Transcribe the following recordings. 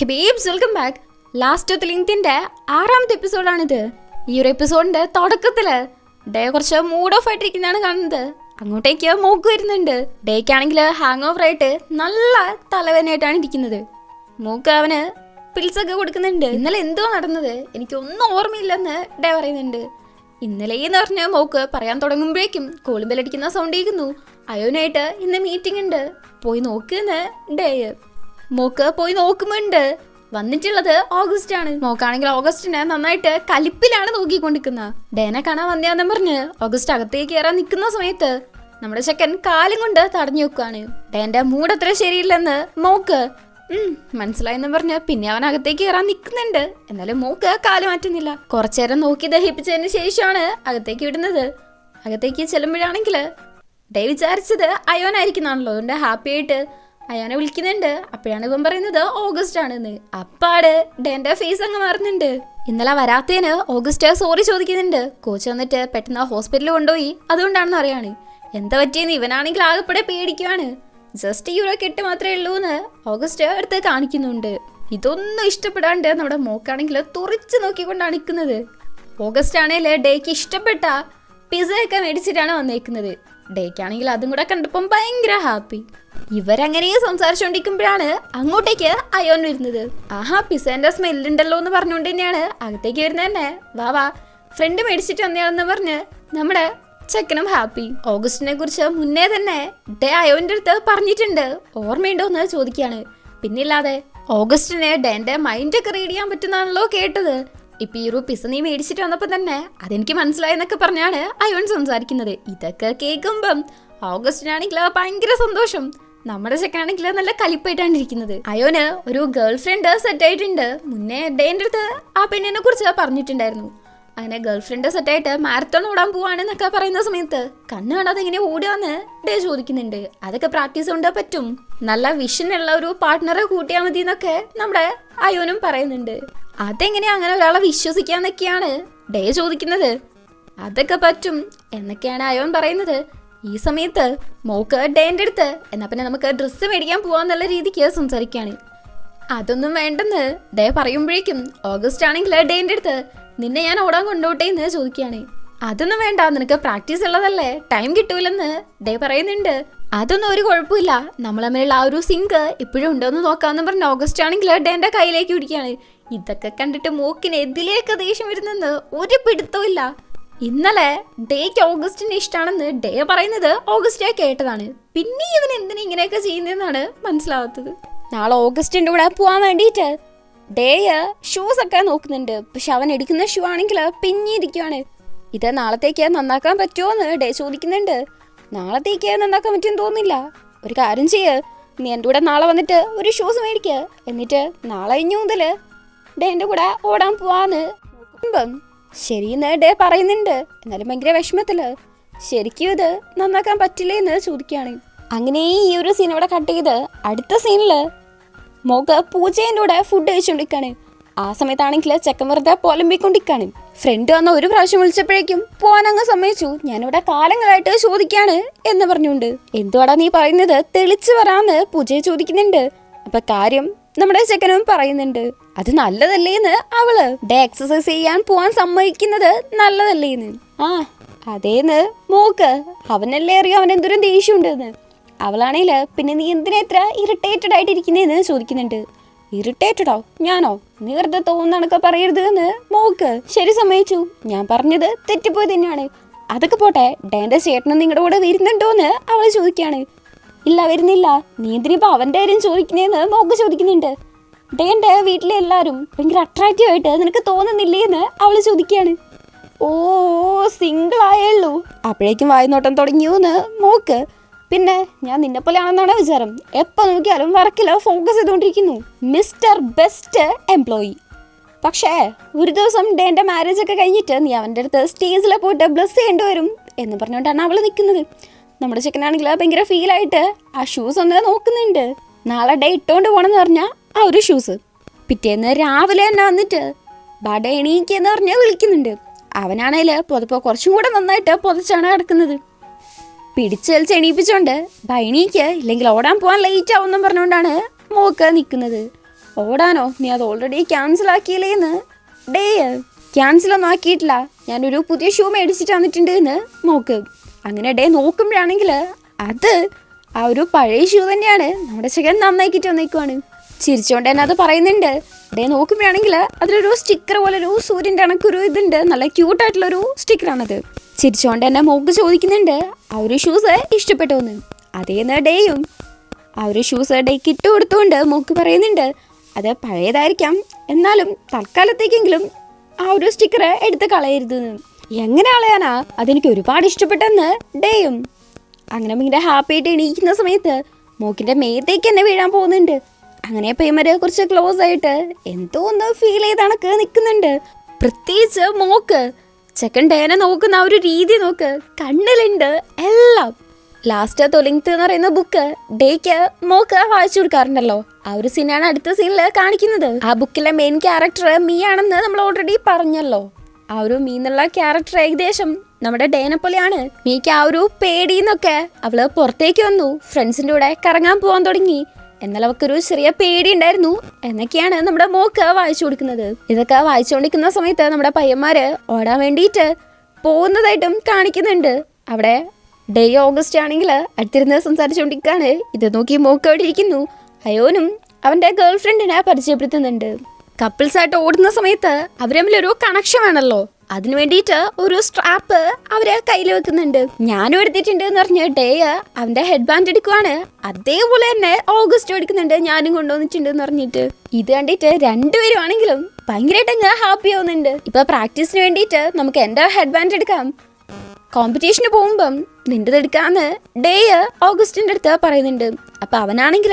Hey babes, welcome back. Last of ലിങ്തിന്റെ 6ാമത്തെ എപ്പിസോഡാണിത്. ഈ ഒരു എപ്പിസോഡിന്റെ തുടക്കത്തില് ഡേ കുറച്ച് മൂഡ് ഓഫ് ആയിട്ടിരിക്കുന്നതാണ് കാണുന്നത്. അങ്ങോട്ടേക്ക് മോക്ക് വരുന്നുണ്ട്. ഡേക്കാണെങ്കിൽ ഹാങ് ഓവർ ആയിട്ട് നല്ല തലവേദനയായിട്ടാണ് ഇരിക്കുന്നത്. മോക്ക് അവന് പിൽസൊക്കെ കൊടുക്കുന്നുണ്ട്. ഇന്നലെ എന്തോ നടന്നത് എനിക്കൊന്നും ഓർമ്മയില്ലെന്ന് ഡേ പറയുന്നുണ്ട്. ഇന്നലെ എന്ന് പറഞ്ഞ മോക്ക് പറയാൻ തുടങ്ങുമ്പോഴേക്കും കോളിംബെല്ലടിക്കുന്ന സൗണ്ട് കേൾക്കുന്നു. അയോനായിട്ട് ഇന്ന് മീറ്റിംഗ് ഉണ്ട്, പോയി നോക്കുന്ന് ഡേ. മോക്ക് പോയി നോക്കുമ്പോണ്ട് വന്നിട്ടുള്ളത് ഓഗസ്റ്റ് ആണ്. മോക്കാണെങ്കിൽ ഓഗസ്റ്റിനെ നന്നായിട്ട് കലിപ്പിലാണ് നോക്കിക്കൊണ്ടിരിക്കുന്നത്. ഡേനെ കാണാൻ വന്നയാന്ന് പറഞ്ഞ് ഓഗസ്റ്റ് അകത്തേക്ക് കയറാൻ നിൽക്കുന്ന സമയത്ത് നമ്മുടെ ചെക്കൻ കാലും കൊണ്ട് തടഞ്ഞു വെക്കുകയാണ്. ഡേന്റെ മൂഡ് അത്ര ശരിയില്ലെന്ന് മോക്ക് മനസ്സിലായെന്ന് പറഞ്ഞ് പിന്നെ അവൻ അകത്തേക്ക് കയറാൻ നിൽക്കുന്നുണ്ട്. എന്നാലും മോക്ക് കാല് മാറ്റുന്നില്ല. കുറച്ചേരം നോക്കി ദഹിപ്പിച്ചതിന് ശേഷമാണ് അകത്തേക്ക് വിടുന്നത്. അകത്തേക്ക് ചെല്ലുമ്പോഴാണെങ്കിൽ ഡേ വിചാരിച്ചത് അയോനായിരിക്കുന്നതാണല്ലോ. അതുകൊണ്ട് ഹാപ്പി ആയിട്ട് അയാനെ വിളിക്കുന്നുണ്ട്. അപ്പോഴാണ് ഇവൻ പറയുന്നത് ഓഗസ്റ്റ് ആണെന്ന്. അപ്പാട് ഡേന്റെ ഫേസ് അങ്ങ് മാറുന്നുണ്ട്. ഇന്നലെ വരാത്തതിന് ഓഗസ്റ്റ് സോറി ചോദിക്കുന്നുണ്ട്. കോച്ച് വന്നിട്ട് പെട്ടെന്ന് ഹോസ്പിറ്റലിൽ കൊണ്ടുപോയി, അതുകൊണ്ടാണെന്ന് അറിയാണ്. എന്താ പറ്റിയെന്ന് ഇവനാണെങ്കിൽ ആകെപ്പെടെ പേടിക്കുവാണ്. ജസ്റ്റ് യൂറോ കെട്ട് മാത്രമേ ഉള്ളൂ എന്ന് ഓഗസ്റ്റ് അടുത്ത് കാണിക്കുന്നുണ്ട്. ഇതൊന്നും ഇഷ്ടപ്പെടാണ്ട് നമ്മുടെ മോക്കാണെങ്കിൽ തുറിച്ച് നോക്കിക്കൊണ്ടാണ് നിൽക്കുന്നത്. ഓഗസ്റ്റ് ആണെങ്കിൽ ഡേക്ക് ഇഷ്ടപ്പെട്ട പിസയൊക്കെ മേടിച്ചിട്ടാണ് വന്നേക്കുന്നത്. ഡേക്കാണെങ്കിൽ അതും കൂടെ കണ്ടപ്പം ഭയങ്കര ഹാപ്പി. ഇവരങ്ങനെ സംസാരിച്ചുകൊണ്ടിരിക്കുമ്പോഴാണ് അങ്ങോട്ടേക്ക് അയോൻ വരുന്നത്. ആഹാ, പിസേന്റെ സ്മെല്ലുണ്ടല്ലോ എന്ന് പറഞ്ഞുകൊണ്ട് തന്നെയാണ് അകത്തേക്ക് വരുന്നത് തന്നെ. വാ ഫ്രണ്ട് മേടിച്ചിട്ട് വന്നയാണെന്ന് പറഞ്ഞ് നമ്മുടെ ചെക്കനും ഹാപ്പി. ഓഗസ്റ്റിനെ കുറിച്ച് മുന്നേ തന്നെ ഡേ അയോന്റെ അടുത്ത് പറഞ്ഞിട്ടുണ്ട്, ഓർമ്മയുണ്ടോ എന്ന് ചോദിക്കുകയാണ്. പിന്നില്ലാതെ ഓഗസ്റ്റിനെ ഡേന്റെ മൈൻഡൊക്കെ റീഡ് ചെയ്യാൻ പറ്റുന്നാണല്ലോ കേട്ടത്. ഇപ്പൊ ഈ ഒരു പിസ നീ മേടിച്ചിട്ട് വന്നപ്പോ തന്നെ അതെനിക്ക് മനസ്സിലായെന്നൊക്കെ പറഞ്ഞാണ് അയോൺ സംസാരിക്കുന്നത്. ഇതൊക്കെ കേൾക്കുമ്പം ഓഗസ്റ്റിനാണെങ്കിൽ ഭയങ്കര സന്തോഷം. നമ്മുടെ ചെക്കനാണെങ്കിൽ നല്ല കലിപ്പായിട്ടാണ് ഇരിക്കുന്നത്. അയോന് ഒരു ഗേൾ ഫ്രണ്ട് സെറ്റ് ആയിട്ടുണ്ട്. മുന്നേ ഡേന്റെ അടുത്ത് ആ പെണ്ണിനെ കുറിച്ച് പറഞ്ഞിട്ടുണ്ടായിരുന്നു. അങ്ങനെ ഗേൾ ഫ്രണ്ട് സെറ്റായിട്ട് മാരത്തോൺ ഓടാൻ പോവാണെന്നൊക്കെ പറയുന്ന സമയത്ത് കണ്ണ് കാണാതെ എങ്ങനെ ഓടുകയെന്ന് ഡേ ചോദിക്കുന്നുണ്ട്. അതൊക്കെ പ്രാക്ടീസ് കൊണ്ട് പറ്റും, നല്ല വിഷനുള്ള ഒരു പാർട്ട്ണറെ കൂട്ടിയാൽ മതി എന്നൊക്കെ നമ്മുടെ അയോനും പറയുന്നുണ്ട്. അതെങ്ങനെയാ അങ്ങനെ ഒരാളെ വിശ്വസിക്കാന്നൊക്കെയാണ് ഡേ ചോദിക്കുന്നത്. അതൊക്കെ പറ്റും എന്നൊക്കെയാണ് അയോൻ പറയുന്നത്. ഈ സമയത്ത് മോക്ക് ഡേന്റെ അടുത്ത് എന്നാ പിന്നെ നമുക്ക് ഡ്രസ്സ് മേടിക്കാൻ പോവാന്നുള്ള രീതിക്ക് സംസാരിക്കുകയാണ്. അതൊന്നും വേണ്ടെന്ന് ഡേ പറയുമ്പോഴേക്കും ഓഗസ്റ്റ് ആണെങ്കിൽ ഡേന്റെ അടുത്ത് നിന്നെ ഞാൻ ഓടാൻ കൊണ്ടോട്ടെ എന്ന് ചോദിക്കുകയാണ്. അതൊന്നും വേണ്ട, നിനക്ക് പ്രാക്ടീസ് ഉള്ളതല്ലേ, ടൈം കിട്ടൂലെന്ന് ഡേ പറയുന്നുണ്ട്. അതൊന്നും ഒരു കുഴപ്പമില്ല, നമ്മൾ തമ്മിലുള്ള ആ ഒരു സിങ്ക് ഇപ്പോഴും ഉണ്ടോന്ന് നോക്കാമെന്ന് പറഞ്ഞ ഓഗസ്റ്റ് ആണെങ്കിൽ ഡേന്റെ കയ്യിലേക്ക് പിടിക്കുകയാണ്. ഇതൊക്കെ കണ്ടിട്ട് മോക്കിന് എതിലേക്ക് ദേഷ്യം വരുന്നെന്ന് ഒരു പിടുത്തവും ഇല്ല. ഇന്നലെ ഡേക്ക് ഓഗസ്റ്റിന് ഇഷ്ടമാണെന്ന് ഡേ പറയുന്നത് ഓഗസ്റ്റ് കേട്ടതാണ്. പിന്നെ ഇവൻ എന്തിനാ ഇങ്ങനെയൊക്കെ ചെയ്യുന്നതെന്നാണ് മനസ്സിലാവാത്തത്. നാളെ ഓഗസ്റ്റിന്റെ കൂടെ പോവാൻ വേണ്ടിയിട്ട് ഡേ ഷൂസ് ഒക്കെ നോക്കുന്നുണ്ട്. പക്ഷെ അവൻ എടുക്കുന്ന ഷൂ ആണെങ്കിൽ പിന്നിരിക്കുവാണ്. ഇത് നാളത്തേക്ക് നന്നാക്കാൻ പറ്റുമോ എന്ന് ഡേ ചോദിക്കുന്നുണ്ട്. നാളത്തേക്ക് നന്നാക്കാൻ പറ്റുമെന്ന് തോന്നുന്നില്ല. ഒരു കാര്യം ചെയ്യ്, നീ എൻ്റെ കൂടെ നാളെ വന്നിട്ട് ഒരു ഷൂസ് മേടിക്കുക. എന്നിട്ട് നാളെ ഇനി മുതൽ ഡേന്റെ കൂടെ ഓടാൻ പോവാന്ന് നോക്കുമ്പം ശരിയെന്ന് ഡേ പറയുന്നുണ്ട്. എന്നാലും ഭയങ്കര വിഷമത്തില് ശരിക്കും ഇത് നന്നാക്കാൻ പറ്റില്ലേ എന്ന് ചോദിക്കുകയാണ്. അങ്ങനെ ഈ ഒരു സീൻ ഇവിടെ കട്ട് ചെയ്ത് അടുത്ത സീനില് മോക്ക് പൂജേൻ്റെ കൂടെ ഫുഡ് കഴിച്ചുകൊണ്ടിരിക്കുകയാണ്. ആ സമയത്താണെങ്കിൽ ചെക്കൻ വെറുതെ പുലമ്പിക്കൊണ്ടിരിക്കുകയാണ്. ഫ്രണ്ട് വന്ന ഒരു പ്രാവശ്യം വിളിച്ചപ്പോഴേക്കും പോകാനങ്ങ് സമ്മതിച്ചു. ഞാനിവിടെ കാലങ്ങളായിട്ട് ചോദിക്കാണ് എന്ന് പറഞ്ഞുകൊണ്ട്. എന്തുവാടാ നീ പറയുന്നത്, തെളിച്ച് വരാന്ന് പൂജയെ ചോദിക്കുന്നുണ്ട്. അപ്പൊ കാര്യം നമ്മുടെ ചെക്കനും പറയുന്നുണ്ട്. അത് നല്ലതല്ലേന്ന് അവള്. ഡേ എക്സസൈസ് ചെയ്യാൻ പോവാൻ സമ്മതിക്കുന്നത് നല്ലതല്ലേന്ന്. ആ അതേന്ന് മോക്ക് അവനല്ലേ അറിയാം അവൻ എന്തൊരു ദേഷ്യം ഉണ്ടെന്ന്. അവളാണേല് പിന്നെ നീ എന്തിനാ ഇത്ര ഇറിറ്റേറ്റഡ് ആയിട്ടിരിക്കുന്നതെന്ന് ചോദിക്കുന്നുണ്ട്. ഇറിറ്റേറ്റഡോ? ഞാനോ? നീ വെറുതെ തോന്നണൊക്കെ പറയരുത് എന്ന് മോക്ക്. ശരി, സമ്മതിച്ചു, ഞാൻ പറഞ്ഞത് തെറ്റിപ്പോയി തന്നെയാണ്. അതൊക്കെ പോട്ടെ, ഡേന്റെ ചേട്ടനും നിങ്ങളുടെ കൂടെ വരുന്നുണ്ടോന്ന് അവള് ചോദിക്കുകയാണ്. ഇല്ല, വരുന്നില്ല. നീ എന്തിനിപ്പോ അവന്റെ കാര്യം ചോദിക്കുന്നേന്ന് മോക്ക് ചോദിക്കുന്നുണ്ട്. ഡേന്റെ വീട്ടിലെ എല്ലാവരും ഭയങ്കര അട്രാക്റ്റീവ് ആയിട്ട് നിനക്ക് തോന്നുന്നില്ലേന്ന് അവള് ചോദിക്കുകയാണ്. ഓ, സിംഗിൾ ആയുള്ളൂ. അപ്പോഴേക്കും വായ്നോട്ടം തുടങ്ങിയോന്ന് മോക്ക്. പിന്നെ ഞാൻ നിന്നെ പോലെയാണെന്നാണ് വിചാരം, എപ്പോൾ നോക്കിയാലും വർക്കില് ഫോക്കസ് ചെയ്തുകൊണ്ടിരിക്കുന്നു, മിസ്റ്റർ ബെസ്റ്റ് എംപ്ലോയി. പക്ഷേ ഒരു ദിവസം ഡേന്റെ മാരേജ് ഒക്കെ കഴിഞ്ഞിട്ട് നീ അവൻ്റെ അടുത്ത് സ്റ്റേജിൽ പോയിട്ട് ബ്ലസ് ചെയ്യേണ്ടി വരും എന്ന് പറഞ്ഞുകൊണ്ടാണ് അവള് നിൽക്കുന്നത്. നമ്മുടെ ചെക്കനാണെങ്കിൽ ഭയങ്കര ഫീലായിട്ട് ആ ഷൂസ് ഒന്ന് നോക്കുന്നുണ്ട്. നാളെ ഡേ ഇട്ടുകൊണ്ട് പോകണമെന്ന് പറഞ്ഞാൽ ആ ഒരു ഷൂസ് പിറ്റേന്ന് രാവിലെ തന്നെ വന്നിട്ട് ബഡേ എണീക്കെന്ന് പറഞ്ഞ് വിളിക്കുന്നുണ്ട്. അവനാണേൽ പുതപ്പോ കുറച്ചും കൂടെ നന്നായിട്ട് പുതച്ചാണ് കിടക്കുന്നത്. പിടിച്ച് വലിച്ച് എണീപ്പിച്ചോണ്ട് ബൈണിക്ക് ഇല്ലെങ്കിൽ ഓടാൻ പോകാൻ ലേറ്റ് ആവുമെന്നും പറഞ്ഞുകൊണ്ടാണ് മോക്ക് നിൽക്കുന്നത്. ഓടാനോ? നീ അത് ഓൾറെഡി ക്യാൻസൽ ആക്കിയില്ലേന്ന്. ഡേ ക്യാൻസലൊന്നും ആക്കിയിട്ടില്ല, ഞാനൊരു പുതിയ ഷൂ മേടിച്ചിട്ട് വന്നിട്ടുണ്ട് എന്ന് മോക്ക്. അങ്ങനെ ഡേ നോക്കുമ്പോഴാണെങ്കിൽ അത് ആ ഒരു പഴയ ഷൂ തന്നെയാണ്. നമ്മുടെ ചെക്കൻ നന്നാക്കിയിട്ട് വന്നേക്കുവാണ്. ചിരിച്ചോണ്ട് തന്നെ അത് പറയുന്നുണ്ട്. ഡേ നോക്കുമ്പോഴാണെങ്കിൽ അതിലൊരു സ്റ്റിക്കർ പോലെ ഒരു സൂര്യൻ്റെ കണക്കൊരു ഇതുണ്ട്. നല്ല ക്യൂട്ടായിട്ടുള്ളൊരു സ്റ്റിക്കറാണത്. ചിരിച്ചോണ്ട് തന്നെ മോക്ക് ചോദിക്കുന്നുണ്ട് ആ ഒരു ഷൂസ് ഇഷ്ടപ്പെട്ടോന്ന്. അതേന്ന് ഡേയും ആ ഒരു ഷൂസ് ഡേക്ക് ഇട്ട് കൊടുത്തുകൊണ്ട് മോക്ക് പറയുന്നുണ്ട് അത് പഴയതായിരിക്കാം, എന്നാലും തൽക്കാലത്തേക്കെങ്കിലും ആ ഒരു സ്റ്റിക്കർ എടുത്ത് കളയരുതെന്ന്. എങ്ങനെ കളയാനാ, അതെനിക്ക് ഒരുപാട് ഇഷ്ടപ്പെട്ടെന്ന് ഡേയും. അങ്ങനെ ഭയങ്കര ഹാപ്പി ആയിട്ട് എണീക്കുന്ന സമയത്ത് മോക്കിൻ്റെ മേത്തേക്ക് തന്നെ വീഴാൻ പോകുന്നുണ്ട്. അങ്ങനെ പേമര് കുറച്ച് ക്ലോസ് ആയിട്ട് എന്തോ ഒന്ന് ഫീൽ ചെയ്ത് കണക്ക് നിൽക്കുന്നുണ്ട്. പ്രത്യേകിച്ച് മോക്ക് ചെക്കൻ ഡേനെ നോക്കുന്ന ആ ഒരു രീതി നോക്ക്, കണ്ണിലുണ്ട് എല്ലാം. ലാസ്റ്റ് തൊലിങ്ത്ത് എന്ന് പറയുന്ന ബുക്ക് ഡേക്ക് മോക്ക് വായിച്ചു കൊടുക്കാറുണ്ടല്ലോ, ആ ഒരു സീനാണ് അടുത്ത സീനിൽ കാണിക്കുന്നത്. ആ ബുക്കിലെ മെയിൻ ക്യാരക്ടർ മീ ആണെന്ന് നമ്മൾ ഓൾറെഡി പറഞ്ഞല്ലോ. ആ ഒരു മീ എന്നുള്ള ക്യാരക്ടർ ഏകദേശം നമ്മുടെ ഡേനെ പോലെയാണ്. മീക്ക് ആ ഒരു പേടിന്നൊക്കെ അവള് പുറത്തേക്ക് വന്നു, ഫ്രണ്ട്സിൻ്റെ കൂടെ കറങ്ങാൻ പോകാൻ തുടങ്ങി. എന്നാൽ അവൾക്കൊരു ചെറിയ പേടി ഉണ്ടായിരുന്നു എന്നൊക്കെയാണ് നമ്മുടെ മോക്ക് വായിച്ചു കൊടുക്കുന്നത്. ഇതൊക്കെ വായിച്ചുകൊണ്ടിരിക്കുന്ന സമയത്ത് നമ്മുടെ പയ്യന്മാര് ഓടാൻ വേണ്ടിയിട്ട് പോകുന്നതായിട്ടും കാണിക്കുന്നുണ്ട്. അവിടെ ഡേ ഓഗസ്റ്റ് ആണെങ്കിൽ അടുത്തിരുന്ന് സംസാരിച്ചുകൊണ്ടിരിക്കുകയാണ്. ഇത് നോക്കി മോക്ക് അവിടെ ഇരിക്കുന്നു. അയോനും അവൻ്റെ ഗേൾ ഫ്രണ്ടിനെ പരിചയപ്പെടുത്തുന്നുണ്ട്. കപ്പിൾസായിട്ട് ഓടുന്ന സമയത്ത് അവർ തമ്മിലൊരു കണക്ഷൻ വേണമല്ലോ, അതിന് വേണ്ടിയിട്ട് ഒരു സ്ട്രാപ്പ് അവരെ കയ്യിൽ വെക്കുന്നുണ്ട്. ഞാനും എടുത്തിട്ടുണ്ട് എന്ന് പറഞ്ഞ് ഡേ അവന്റെ ഹെഡ് ബാൻഡ് എടുക്കുവാണ്. അതേപോലെ തന്നെ ഓഗസ്റ്റ് എടുക്കുന്നുണ്ട്, ഞാനും കൊണ്ടുവന്നിട്ടുണ്ട് എന്ന് പറഞ്ഞിട്ട്. ഇത് കണ്ടിട്ട് രണ്ടുപേരും ആണെങ്കിലും ഭയങ്കരമായിട്ട് അങ്ങ് ഹാപ്പി ആവുന്നുണ്ട്. ഇപ്പൊ പ്രാക്ടീസിന് വേണ്ടിയിട്ട് നമുക്ക് എൻ്റെ ഹെഡ് ബാൻഡ് എടുക്കാം, കോമ്പറ്റീഷന് പോകുമ്പം നിൻ്റെത് എടുക്കാന്ന് ഡേ ഓഗസ്റ്റിൻ്റെ അടുത്ത് പറയുന്നുണ്ട്. അപ്പൊ അവനാണെങ്കിൽ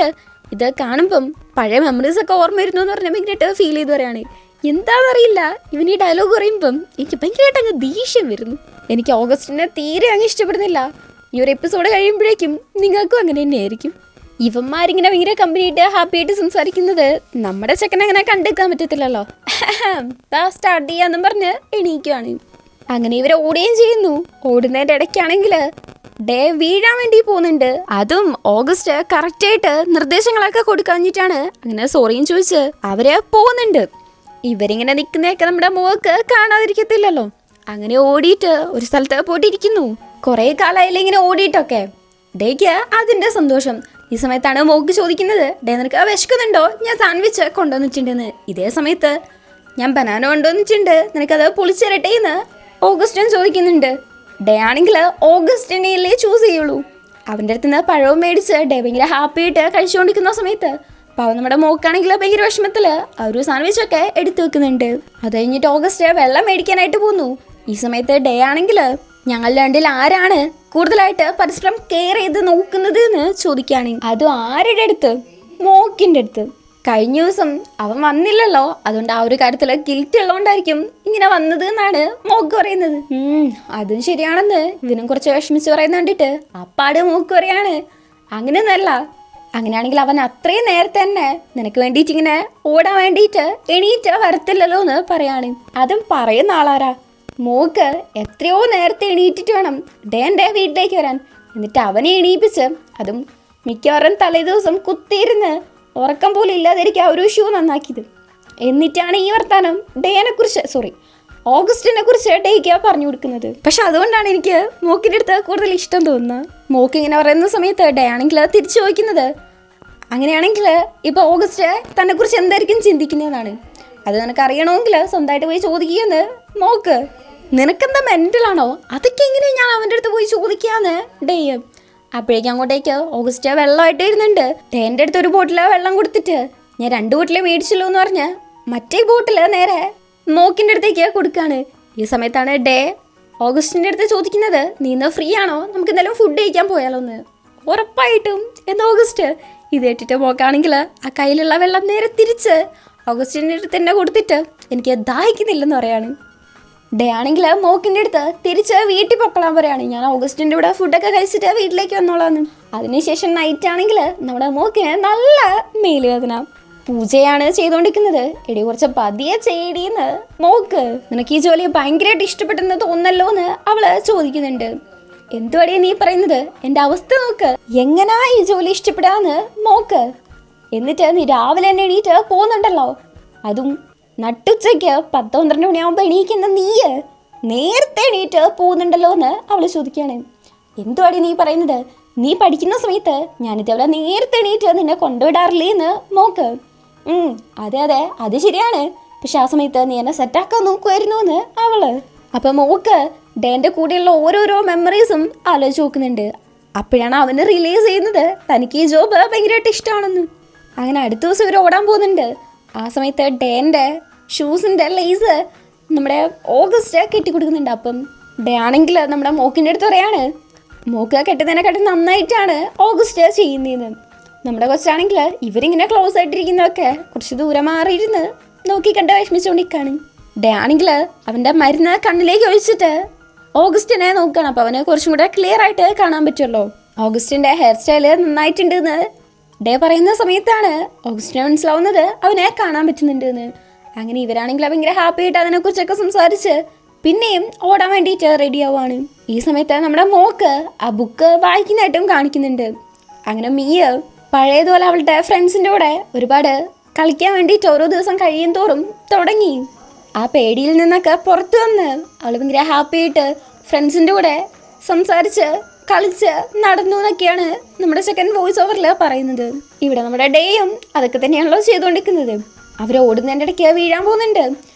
ഇത് കാണുമ്പം പഴയ മെമ്മറീസ് ഒക്കെ ഓർമ്മ വരുന്നു എന്ന് പറഞ്ഞാൽ ഭയങ്കരമായിട്ട് ഫീൽ ചെയ്ത് പറയാണ്. എന്താണെന്നറിയില്ല, ഇവൻ ഈ ഡയലോഗ് പറയുമ്പം എനിക്ക് ഭയങ്കരമായിട്ട് അങ്ങ് ദേഷ്യം വരുന്നു. എനിക്ക് ഓഗസ്റ്റിനെ തീരെ അങ്ങ് ഇഷ്ടപ്പെടുന്നില്ല. ഈ ഒരു എപ്പിസോഡ് കഴിയുമ്പോഴേക്കും നിങ്ങൾക്കും അങ്ങനെ തന്നെയായിരിക്കും. ഇവന്മാരിങ്ങനെ ഭയങ്കര കമ്പനിയായിട്ട് ഹാപ്പി ആയിട്ട് സംസാരിക്കുന്നത് നമ്മുടെ ചെക്കനെ അങ്ങനെ കണ്ടെടുക്കാൻ പറ്റത്തില്ലല്ലോ. സ്റ്റാർട്ട് ചെയ്യാന്നും പറഞ്ഞ് എണീക്കുകയാണ്. അങ്ങനെ ഇവരെ ഓടുകയും ചെയ്യുന്നു. ഓടുന്നതിൻ്റെ ഇടയ്ക്കാണെങ്കിൽ ഡേ വീഴാൻ വേണ്ടി പോകുന്നുണ്ട്. അതും ഓഗസ്റ്റ് കറക്റ്റായിട്ട് നിർദ്ദേശങ്ങളൊക്കെ കൊടുക്കാഞ്ഞിട്ടാണ് അങ്ങനെ സോറിയും ചോദിച്ച് അവര് പോകുന്നുണ്ട്. ഇവരിങ്ങനെ നിൽക്കുന്നതൊക്കെ നമ്മുടെ മോക്ക് കാണാതിരിക്കത്തില്ലല്ലോ. അങ്ങനെ ഓടിയിട്ട് ഒരു സ്ഥലത്ത് പോയിട്ടിരിക്കുന്നു. കുറെ കാലമായില്ലേ ഇങ്ങനെ ഓടിയിട്ടൊക്കെ. ഡേക്ക് അതിന്റെ സന്തോഷം. ഈ സമയത്താണ് മോക്ക് ചോദിക്കുന്നത്, ഡേ നിനക്ക് വിശക്കുന്നുണ്ടോ, ഞാൻ സാൻഡ്വിച്ച് കൊണ്ടുവന്നിട്ടുണ്ടെന്ന്. ഇതേ സമയത്ത് ഞാൻ ബനാന കൊണ്ടുവന്നിട്ടുണ്ട്, നിനക്കത് പൊളിച്ചിരട്ടെ എന്ന് ഓഗസ്റ്റും ചോദിക്കുന്നുണ്ട്. ഡേ ആണെങ്കിൽ ഓഗസ്റ്റിനെയല്ലേ ചൂസ് ചെയ്യുള്ളൂ. അവൻ്റെ അടുത്ത് നിന്ന് പഴവും മേടിച്ച് ഡേ ഭയങ്കര ഹാപ്പി ആയിട്ട് കഴിച്ചുകൊണ്ടിരിക്കുന്ന സമയത്ത് അപ്പോൾ നമ്മുടെ മോക്കാണെങ്കിൽ ഭയങ്കര വിഷമത്തിൽ ആ ഒരു സാൻഡ്വിച്ചൊക്കെ എടുത്തു വെക്കുന്നുണ്ട്. അത് കഴിഞ്ഞിട്ട് ഓഗസ്റ്റ് വെള്ളം മേടിക്കാനായിട്ട് പോന്നു. ഈ സമയത്ത് ഡേ ആണെങ്കിൽ ഞങ്ങൾ രണ്ടിൽ ആരാണ് കൂടുതലായിട്ട് പരസ്പരം കെയർ ചെയ്ത് നോക്കുന്നത് എന്ന് ചോദിക്കുകയാണ്. അതും ആരുടെ അടുത്ത്? മോക്കിൻ്റെ അടുത്ത്. കഴിഞ്ഞ ദിവസം അവൻ വന്നില്ലല്ലോ, അതുകൊണ്ട് ആ ഒരു കാര്യത്തിൽ ഗിൽറ്റ് ഉള്ളതുകൊണ്ടായിരിക്കും ഇങ്ങനെ വന്നത് എന്നാണ് മോക്ക് പറയുന്നത്. അതും ശരിയാണെന്ന് ഇവനും കുറച്ച് വിഷമിച്ച് പറയുന്ന കണ്ടിട്ട് അപ്പാട് മോക്ക് പറയാണ് അങ്ങനെയൊന്നല്ല, അങ്ങനെയാണെങ്കിൽ അവൻ അത്രയും നേരത്തെ തന്നെ നിനക്ക് വേണ്ടിയിട്ട് ഇങ്ങനെ ഓടാൻ വേണ്ടിയിട്ട് എണീറ്റ് വരത്തില്ലല്ലോ എന്ന് പറയാണ്. അതും പറയുന്ന ആളാരാ? മോക്ക് എത്രയോ നേരത്തെ എണീറ്റിട്ട് വേണം ഡേൻ്റെ വീട്ടിലേക്ക് വരാൻ. എന്നിട്ട് അവനെ എണീപ്പിച്ച് അതും മിക്കവാറും തലേ ദിവസം കുത്തിയിരുന്ന് ഉറക്കം പോലും ഇല്ലാതിരിക്കുക ഒരു ഷൂ നന്നാക്കിയത്. എന്നിട്ടാണ് ഈ വർത്താനം ഓഗസ്റ്റിനെ കുറിച്ച് ഡേക്ക് പറഞ്ഞു കൊടുക്കുന്നത്. പക്ഷെ അതുകൊണ്ടാണ് എനിക്ക് മോക്കിൻ്റെ അടുത്ത് കൂടുതൽ ഇഷ്ടം തോന്നുന്നത്. മോക്ക് ഇങ്ങനെ പറയുന്ന സമയത്ത് ഡേ ആണെങ്കിൽ തിരിച്ചു ചോദിക്കുന്നത്, അങ്ങനെയാണെങ്കിൽ ഇപ്പോൾ ഓഗസ്റ്റ് തന്നെ കുറിച്ച് എന്തായിരിക്കും ചിന്തിക്കുന്നതെന്നാണ്. അത് നിനക്ക് അറിയണമെങ്കിൽ സ്വന്തമായിട്ട് പോയി ചോദിക്കുകയെന്ന് മോക്ക്. നിനക്കെന്താ മെൻ്റലാണോ? അതൊക്കെ എങ്ങനെയാണ് ഞാൻ അവൻ്റെ അടുത്ത് പോയി ചോദിക്കാന്ന് ഡേ. അപ്പോഴേക്കും അങ്ങോട്ടേക്ക് ഓഗസ്റ്റ് വെള്ളമായിട്ട് ഇരുന്നുണ്ട്. ഡേൻ്റെ അടുത്ത് ഒരു ബോട്ടിൽ വെള്ളം കൊടുത്തിട്ട് ഞാൻ 2 ബോട്ടിൽ മേടിച്ചല്ലോ എന്ന് പറഞ്ഞ് മറ്റേ ബോട്ടിൽ നേരെ മോക്കിൻ്റെ അടുത്തേക്ക് കൊടുക്കുകയാണ്. ഈ സമയത്താണ് ഡേ ഓഗസ്റ്റിൻ്റെ അടുത്ത് ചോദിക്കുന്നത്, നീ ഇന്ന് ഫ്രീ ആണോ, നമുക്ക് എന്തായാലും ഫുഡ് കഴിക്കാൻ പോയാലോ എന്ന്. ഉറപ്പായിട്ടും എന്ന് ഓഗസ്റ്റ്. ഇത് കേട്ടിട്ട് മോക്കാണെങ്കിൽ ആ കയ്യിലുള്ള വെള്ളം നേരെ തിരിച്ച് ഓഗസ്റ്റിൻ്റെ അടുത്ത് തന്നെ കൊടുത്തിട്ട് എനിക്ക് ദാഹിക്കുന്നില്ലെന്ന് പറയാണ്. ഡേ ആണെങ്കിൽ മോക്കിൻ്റെ അടുത്ത് തിരിച്ച് വീട്ടിൽ പൊക്കളാൻ പറയാണ്, ഞാൻ ഓഗസ്റ്റിൻ്റെ കൂടെ ഫുഡൊക്കെ കഴിച്ചിട്ട് വീട്ടിലേക്ക് വന്നോളാന്ന്. അതിനുശേഷം നൈറ്റ് ആണെങ്കിൽ നമ്മുടെ മോക്കിന് നല്ല മേലുവേദന. പൂജയാണ് ചെയ്തുകൊണ്ടിരിക്കുന്നത്. എടി കുറച്ച് പതിയെ ചെയ്യടിയെന്ന് മോക്ക്. നിനക്ക് ഈ ജോലി ഭയങ്കരമായിട്ട് ഇഷ്ടപ്പെട്ടെന്ന് തോന്നല്ലോ എന്ന് അവള് ചോദിക്കുന്നുണ്ട്. എന്തുവടിയാ നീ പറയുന്നത്? എൻ്റെ അവസ്ഥ നോക്ക്, എങ്ങനാ ഈ ജോലി ഇഷ്ടപ്പെടാന്ന് മോക്ക്. എന്നിട്ട് നീ രാവിലെ തന്നെ എണീറ്റ് പോകുന്നുണ്ടല്ലോ, അതും നട്ടുച്ചയ്ക്ക് 10-12 മണിയാകുമ്പോൾ എണീക്കുന്ന നീയ് നേരത്തെ എണീറ്റ് പോകുന്നുണ്ടല്ലോ എന്ന് അവൾ ചോദിക്കുകയാണ്. എന്തുവാടി നീ പറയുന്നത്? നീ പഠിക്കുന്ന സമയത്ത് ഞാനിതേപോലെ നേരത്തെ എണീറ്റ് നിന്നെ കൊണ്ടുവിടാറില്ലേ എന്ന് മോക്ക്. അതെ അതെ, അത് ശരിയാണ്. പക്ഷെ ആ സമയത്ത് നീ എന്നെ സെറ്റാക്കാൻ നോക്കുമായിരുന്നു എന്ന് അവള്. അപ്പം മോക്ക് ഡേൻ്റെ കൂടെയുള്ള ഓരോരോ മെമ്മറീസും ആലോചിച്ച് നോക്കുന്നുണ്ട്. അപ്പോഴാണ് അവന് റിലീസ് ചെയ്യുന്നത് തനിക്ക് ഈ ജോബ് ഭയങ്കരമായിട്ട് ഇഷ്ടമാണെന്ന്. അങ്ങനെ അടുത്ത ദിവസം ഇവർ ഓടാൻ പോകുന്നുണ്ട്. ആ സമയത്ത് ഡേൻ്റെ ഷൂസിൻ്റെ ലേസ് നമ്മുടെ ഓഗസ്റ്റ് കെട്ടിക്കൊടുക്കുന്നുണ്ട്. അപ്പം ഡേ ആണെങ്കിൽ നമ്മുടെ മോക്കിൻ്റെ അടുത്ത് പറയാണ്, മോക്ക് കെട്ടുന്നതിനെക്കാട്ടും നന്നായിട്ടാണ് ഓഗസ്റ്റ് ചെയ്യുന്നതെന്ന്. നമ്മുടെ കൊച്ചാണെങ്കിൽ ഇവരിങ്ങനെ ക്ലോസ് ആയിട്ടിരിക്കുന്നതൊക്കെ കുറച്ച് ദൂരെ മാറിയിരുന്ന് നോക്കി കണ്ട് വിഷമിച്ചുകൊണ്ടിരിക്കുകയാണ്. ഡേ ആണെങ്കിൽ അവൻ്റെ മരുന്ന് കണ്ണിലേക്ക് ഒഴിച്ചിട്ട് ഓഗസ്റ്റിനെ നോക്കുകയാണ്. അപ്പോൾ അവന് കുറച്ചും കൂടെ ക്ലിയർ ആയിട്ട് കാണാൻ പറ്റുമല്ലോ. ഓഗസ്റ്റിൻ്റെ ഹെയർ സ്റ്റൈല് നന്നായിട്ടുണ്ട് എന്ന് ഡേ പറയുന്ന സമയത്താണ് ഓഗസ്റ്റിനെ മനസ്സിലാവുന്നത് അവനെ കാണാൻ പറ്റുന്നുണ്ട് എന്ന്. അങ്ങനെ ഇവരാണെങ്കിൽ ഭയങ്കര ഹാപ്പി ആയിട്ട് അതിനെക്കുറിച്ചൊക്കെ സംസാരിച്ച് പിന്നെയും ഓടാൻ വേണ്ടിയിട്ട് റെഡി ആവുകയാണ്. ഈ സമയത്ത് നമ്മുടെ മോക്ക് ആ ബുക്ക് വായിക്കുന്നതായിട്ടും കാണിക്കുന്നുണ്ട്. അങ്ങനെ മീയ പഴയതുപോലെ അവളുടെ ഫ്രണ്ട്സിൻ്റെ കൂടെ ഒരുപാട് കളിക്കാൻ വേണ്ടിയിട്ട് ഓരോ ദിവസം കഴിയും തോറും തുടങ്ങി. ആ പേടിയിൽ നിന്നൊക്കെ പുറത്തു വന്ന് അവൾ ഭയങ്കര ഹാപ്പി ആയിട്ട് ഫ്രണ്ട്സിൻ്റെ കൂടെ സംസാരിച്ച് കളിച്ച് നടന്നു എന്നൊക്കെയാണ് നമ്മുടെ സെക്കൻഡ് വോയിസ് ഓവറിൽ പറയുന്നത്. ഇവിടെ നമ്മുടെ ഡേയും അതൊക്കെ തന്നെയാണല്ലോ ചെയ്തുകൊണ്ടിരിക്കുന്നത്. അവർ ഓടുന്നതിൻ്റെ ഇടയ്ക്ക് വീഴാൻ പോകുന്നുണ്ട്.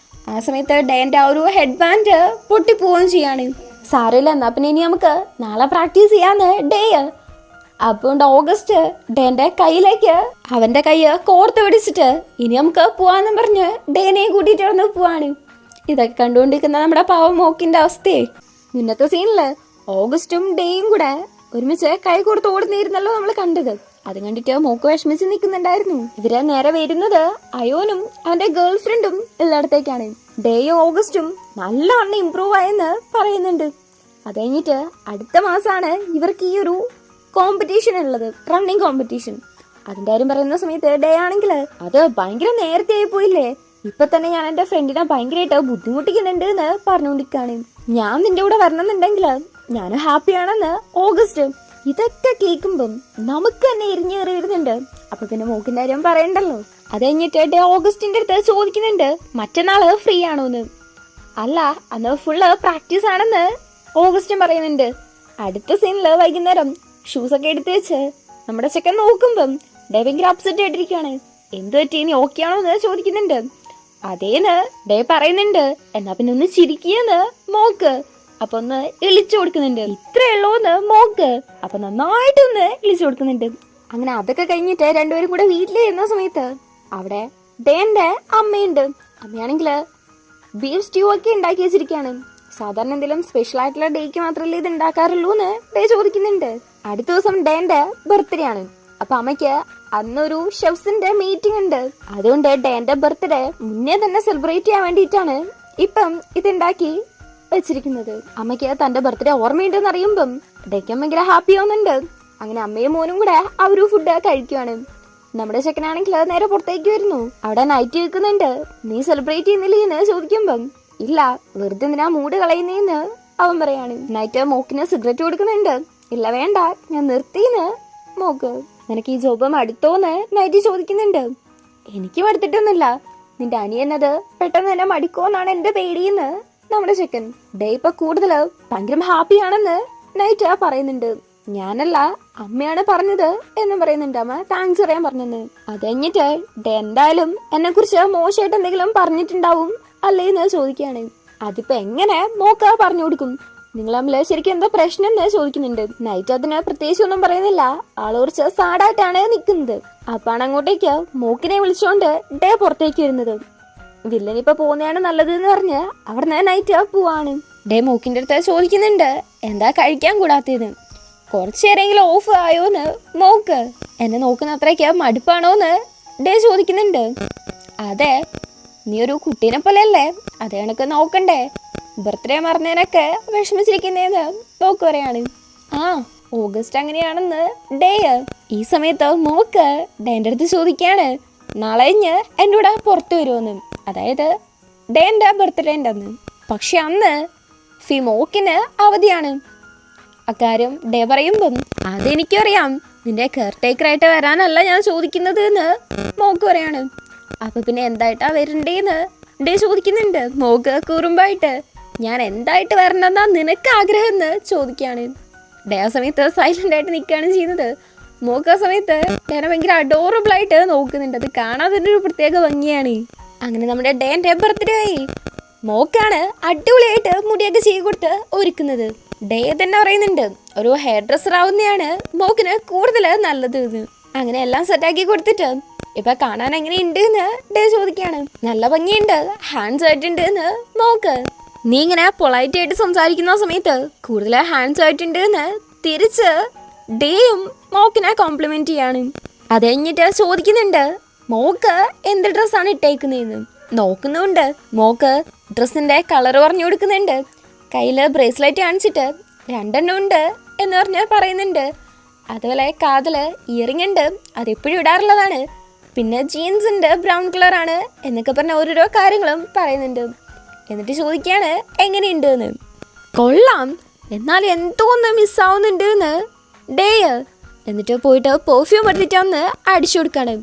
ആ സമയത്ത് ഡേൻ്റെ ആ ഒരു ഹെഡ് ബാൻഡ് പൊട്ടിപ്പോവുകയും ചെയ്യാണ്. സാരമില്ല, എന്നാൽ പിന്നെ ഇനി നമുക്ക് നാളെ പ്രാക്ടീസ് ചെയ്യാന്ന് ഡേ. അപ്പോൾ ഓഗസ്റ്റ് ഡേൻ്റെ കയ്യിലേക്ക് അവൻ്റെ കൈ കോർത്ത് പിടിച്ചിട്ട് ഇനി നമുക്ക് പോവാന്നും പറഞ്ഞ് ഡേനെയും കൂട്ടിയിട്ട് വന്ന് പോവാണ്. ഇതൊക്കെ കണ്ടുകൊണ്ടിരിക്കുന്ന നമ്മുടെ പാവം മോക്കിൻ്റെ അവസ്ഥയെ. മുന്നത്തെ സീനില് ഓഗസ്റ്റും ഡേയും കൂടെ ഒരുമിച്ച് കൈ കൊടുത്ത് ഓടുന്നിരുന്നല്ലോ നമ്മൾ കണ്ടത്. അത് കണ്ടിട്ട് മോക്ക് വിഷമിച്ച് നിൽക്കുന്നുണ്ടായിരുന്നു. ഇവരെ നേരെ വരുന്നത് അയോനും അവന്റെ ഗേൾ ഫ്രണ്ടും എല്ലായിടത്തേക്കാണ്. ഡേയും ഓഗസ്റ്റും നല്ലവണ്ണം ഇംപ്രൂവ് ആയെന്ന് പറയുന്നുണ്ട്. അത് കഴിഞ്ഞിട്ട് അടുത്ത മാസമാണ് ഇവർക്ക് ഈ ഒരു കോമ്പറ്റീഷൻ ഉള്ളത്, റണ്ണിങ് കോമ്പറ്റീഷൻ. അതിന്റെ കാര്യം പറയുന്ന സമയത്ത് ഡേ ആണെങ്കിൽ അത് ഭയങ്കര നേരത്തെ ആയി പോയില്ലേ, ഇപ്പൊ തന്നെ ഞാൻ എന്റെ ഫ്രണ്ടിനെ ഭയങ്കരമായിട്ട് ബുദ്ധിമുട്ടിക്കുന്നുണ്ട് എന്ന് പറഞ്ഞുകൊണ്ടിരിക്കുകയാണ്. ഞാൻ നിന്റെ കൂടെ വരണമെന്നുണ്ടെങ്കിൽ ഞാൻ ഹാപ്പിയാണെന്ന് ഓഗസ്റ്റ്. ഇതൊക്കെ കേൾക്കുമ്പം നമുക്ക് തന്നെ എരിഞ്ഞേറി വരുന്നുണ്ട്. അപ്പൊ പിന്നെ മോക്കിന്റെ കാര്യം പറയണ്ടല്ലോ. അത് കഴിഞ്ഞിട്ട് ഡേ ഓഗസ്റ്റിന്റെ അടുത്ത് ചോദിക്കുന്നുണ്ട് മറ്റന്നാള് ഫ്രീ ആണോന്ന്. അല്ല, അന്ന് ഫുള്ള് പ്രാക്ടീസ് ആണെന്ന് ഓഗസ്റ്റും പറയുന്നുണ്ട്. അടുത്ത സീനില് വൈകുന്നേരം ഷൂസ് ഒക്കെ എടുത്ത് വെച്ച് നമ്മുടെ ചെക്കൻ നോക്കുമ്പം ഡേ ഭയങ്കര അപ്സെറ്റ് ആയിട്ടിരിക്കുകയാണ്. എന്ത് പറ്റി, ഇനി ഓക്കെ ആണോ എന്ന് ചോദിക്കുന്നുണ്ട്. അതേന്ന് ഡേ പറയുന്നുണ്ട്. എന്നാ പിന്നെ ഒന്ന് ചിരിക്കുകയെന്ന് മോക്ക്. അപ്പൊ ഒന്ന് ഇളിച്ചു കൊടുക്കുന്നുണ്ട്. ഇത്രേ ഉള്ളൂന്ന് മോക്ക്. അപ്പൊ നന്നായിട്ടൊന്ന് ഇളിച്ചു കൊടുക്കുന്നുണ്ട്. അങ്ങനെ അതൊക്കെ കഴിഞ്ഞിട്ട് രണ്ടുപേരും കൂടെ വീട്ടിലിരുന്ന സമയത്ത് അവിടെ ഡേന്റെ അമ്മയുണ്ട്. അമ്മയാണെങ്കില് ബീഫ് സ്റ്റ്യൂ ഒക്കെ ഉണ്ടാക്കി വെച്ചിരിക്കുകയാണ്. സാധാരണ എന്തെങ്കിലും സ്പെഷ്യൽ ആയിട്ടുള്ള ഡേക്ക് മാത്രമല്ലേ ഇത് ഉണ്ടാക്കാറുള്ളൂ എന്ന് ഡേ ചോദിക്കുന്നുണ്ട്. അടുത്ത ദിവസം ഡേന്റെ ബർത്ത്ഡേ ആണ്. അപ്പൊ അമ്മയ്ക്ക് അന്നൊരു ഷെഫ്സിന്റെ മീറ്റിംഗ് ഉണ്ട്. അതുകൊണ്ട് ഡേന്റെ ബർത്ത്ഡേ മുന്നേ തന്നെ സെലിബ്രേറ്റ് ചെയ്യാൻ വേണ്ടിയിട്ടാണ് ഇപ്പം ഇതുണ്ടാക്കി വെച്ചിരിക്കുന്നത്. അമ്മയ്ക്ക് തന്റെ ബർത്ത്ഡേ ഓർമ്മയുണ്ടെന്ന് അറിയുമ്പം ഡേക്കും ഭയങ്കര ഹാപ്പി ആവുന്നുണ്ട്. അങ്ങനെ അമ്മയും മോനും കൂടെ ആ ഒരു ഫുഡ് കഴിക്കുവാണ്. നമ്മുടെ ചെക്കനാണെങ്കിൽ നേരെ പുറത്തേക്ക് വരുന്നു. അവിടെ നൈറ്റ് വെക്കുന്നുണ്ട്. നീ സെലിബ്രേറ്റ് ചെയ്യുന്നില്ലേന്ന് ചോദിക്കുമ്പം ഇല്ല, വെറുതെ എന്തിനാ മൂഡ് കളയുന്നേന്ന് അവൻ പറയാണ്. നൈറ്റ് മോക്കിന് സിഗരറ്റ് കൊടുക്കുന്നുണ്ട്. ഇല്ല വേണ്ട, ഞാൻ നിർത്തിന്ന് മോക്ക്. നിനക്ക് ഈ ജോബ് മടുത്തോന്ന് നൈറ്റ് ചോദിക്കുന്നുണ്ട്. എനിക്ക് മടുത്തിട്ടൊന്നുമില്ല, നിന്റെ അനിയനത് പെട്ടെന്ന് തന്നെ മടിക്കോന്നാണ് എന്റെ പേടിയെന്ന് നമ്മുടെ ചെക്കൻ. ഡേ ഇപ്പൊ കൂടുതല് ഭയങ്കര ഹാപ്പിയാണെന്ന് നൈറ്റ് പറയുന്നുണ്ട്. ഞാനല്ല, അമ്മയാണ് പറഞ്ഞത് എന്നും പറയുന്നുണ്ട്. അമ്മ താങ്ക്സ് പറയാൻ പറഞ്ഞെന്ന്. അത് കഴിഞ്ഞിട്ട് ഡേ എന്തായാലും എന്നെ കുറിച്ച് മോശമായിട്ട് എന്തെങ്കിലും പറഞ്ഞിട്ടുണ്ടാവും അല്ലേന്ന് ചോദിക്കുകയാണ്. അതിപ്പോ എങ്ങനെ മോക്ക പറഞ്ഞു കൊടുക്കും? നിങ്ങൾ തമ്മില് ശരിക്കും എന്താ പ്രശ്നം എന്ന് ചോദിക്കുന്നുണ്ട്. നൈറ്റ് അതിന് പ്രത്യേകിച്ച് ഒന്നും പറയുന്നില്ല. ആള് കുറച്ച് സാഡായിട്ടാണ് നിൽക്കുന്നത്. അപ്പാണ് അങ്ങോട്ടേക്ക് മോക്കിനെ വിളിച്ചോണ്ട് ഡേ പുറത്തേക്ക് വരുന്നത്. വില്ലനിപ്പോ പോകുന്നതാണ് നല്ലത് എന്ന് പറഞ്ഞ് അവിടെ നൈറ്റ് പോവാണ്. ഡേ മോക്കിന്റെ അടുത്ത് ചോദിക്കുന്നുണ്ട് എന്താ കഴിക്കാൻ കൂടാത്തത്, കുറച്ചു നേരമെങ്കിലും ഓഫ് ആയോന്ന് മോക്ക്. എന്നെ നോക്കുന്ന അത്രയ്ക്ക് മടുപ്പാണോന്ന് ഡേ ചോദിക്കുന്നുണ്ട്. അതെ, നീ ഒരു കുട്ടീനെ പോലെയല്ലേ, അതേ കണക്ക് നോക്കണ്ടേ, ബർത്ത്ഡേ മറന്നതിനൊക്കെ വിഷമിച്ചിരിക്കുന്നേന്ന് മോക്ക് പറയാണ്. ആ, ഓഗസ്റ്റ് അങ്ങനെയാണെന്ന് ഡേ. ഈ സമയത്ത് മോക്ക് ഡേന്റെ അടുത്ത് ചോദിക്കാണ് നാളെ എൻ്റെ കൂടെ പുറത്തു വരുമെന്ന്. അതായത് ഡേന്റെ ബർത്ത്ഡേ ഉണ്ടെന്ന്. പക്ഷെ അന്ന് മോക്കിന് അവധിയാണ്. അക്കാര്യം ഡേ പറയുമ്പം അതെനിക്കറിയാം, നിന്റെ കെയർ ടേക്കറായിട്ട് വരാനല്ല ഞാൻ ചോദിക്കുന്നത് എന്ന് മോക്ക് പറയാണ്. അപ്പൊ പിന്നെ എന്തായിട്ടാ വരണ്ടേന്ന് ഡേ ചോദിക്കുന്നുണ്ട്. മോക്ക് കുറുമ്പായിട്ട് ഞാൻ എന്തായിട്ട് വരണമെന്നാ നിനക്ക് ആഗ്രഹം എന്ന് ചോദിക്കുകയാണ്. ഡേ ആ സമയത്ത് സൈലന്റ് ആയിട്ട് നിൽക്കുകയാണ് ചെയ്യുന്നത്. മോക്ക് ആ സമയത്ത് ഡേനെ ഭയങ്കര അഡോറബിൾ ആയിട്ട് നോക്കുന്നുണ്ട്. അത് കാണാൻ തന്നെ ഒരു പ്രത്യേക ഭംഗിയാണ്. അങ്ങനെ നമ്മുടെ ഡേന്റെ ബർത്ത്ഡേ ആയി. മോക്കാണ് അടിപൊളിയായിട്ട് മുടിയൊക്കെ ചെയ്ത് കൊടുത്ത് ഒരുക്കുന്നത്. ഡേ തന്നെ പറയുന്നുണ്ട് ഒരു ഹെയർ ഡ്രസ്സർ ആവുന്നതാണ് മോക്കിന് കൂടുതൽ നല്ലത് എന്ന്. അങ്ങനെ എല്ലാം സെറ്റാക്കി കൊടുത്തിട്ട് ഇപ്പൊ കാണാൻ എങ്ങനെയുണ്ട് എന്ന് ഡേ ചോദിക്കാണ്. നല്ല ഭംഗിയുണ്ട്, ഹാൻഡ്സ് ആയിട്ടുണ്ട് എന്ന് മോക്ക്. നീ ഇങ്ങനെ പൊളൈറ്റ് ആയിട്ട് സംസാരിക്കുന്ന സമയത്ത് കൂടുതൽ ഹാൻഡ്സ് ആയിട്ടുണ്ട് എന്ന് തിരിച്ച് ഡേയും മോക്കിനെ കോംപ്ലിമെന്റ് ചെയ്യാണ്. അത് കഴിഞ്ഞിട്ട് ചോദിക്കുന്നുണ്ട് മോക്ക് എന്ത് ഡ്രസ്സാണ് ഇട്ടേക്കുന്നതെന്ന്. നോക്കുന്നുണ്ട്. മോക്ക് ഡ്രസ്സിന്റെ കളർ പറഞ്ഞു കൊടുക്കുന്നുണ്ട്. കയ്യില് ബ്രേസ്ലെറ്റ് കാണിച്ചിട്ട് 2 ഉണ്ട് എന്ന് പറഞ്ഞ് പറയുന്നുണ്ട്. അതുപോലെ കാതില് ഇയറിംഗ് ഉണ്ട്, അതെപ്പോഴും ഇടാറുള്ളതാണ്. പിന്നെ ജീൻസ് ഉണ്ട്, ബ്രൗൺ കളറാണ് എന്നൊക്കെ പറഞ്ഞ ഓരോരോ കാര്യങ്ങളും പറയുന്നുണ്ട്. എന്നിട്ട് ചോദിക്കുകയാണ് എങ്ങനെയുണ്ട് എന്ന്. കൊള്ളാം, എന്നാൽ എന്തോന്ന് മിസ്സാവുന്നുണ്ട് എന്ന് ഡേ. എന്നിട്ട് പോയിട്ട് പെർഫ്യൂം എടുത്തിട്ടൊന്ന് അടിച്ചു കൊടുക്കാണ്.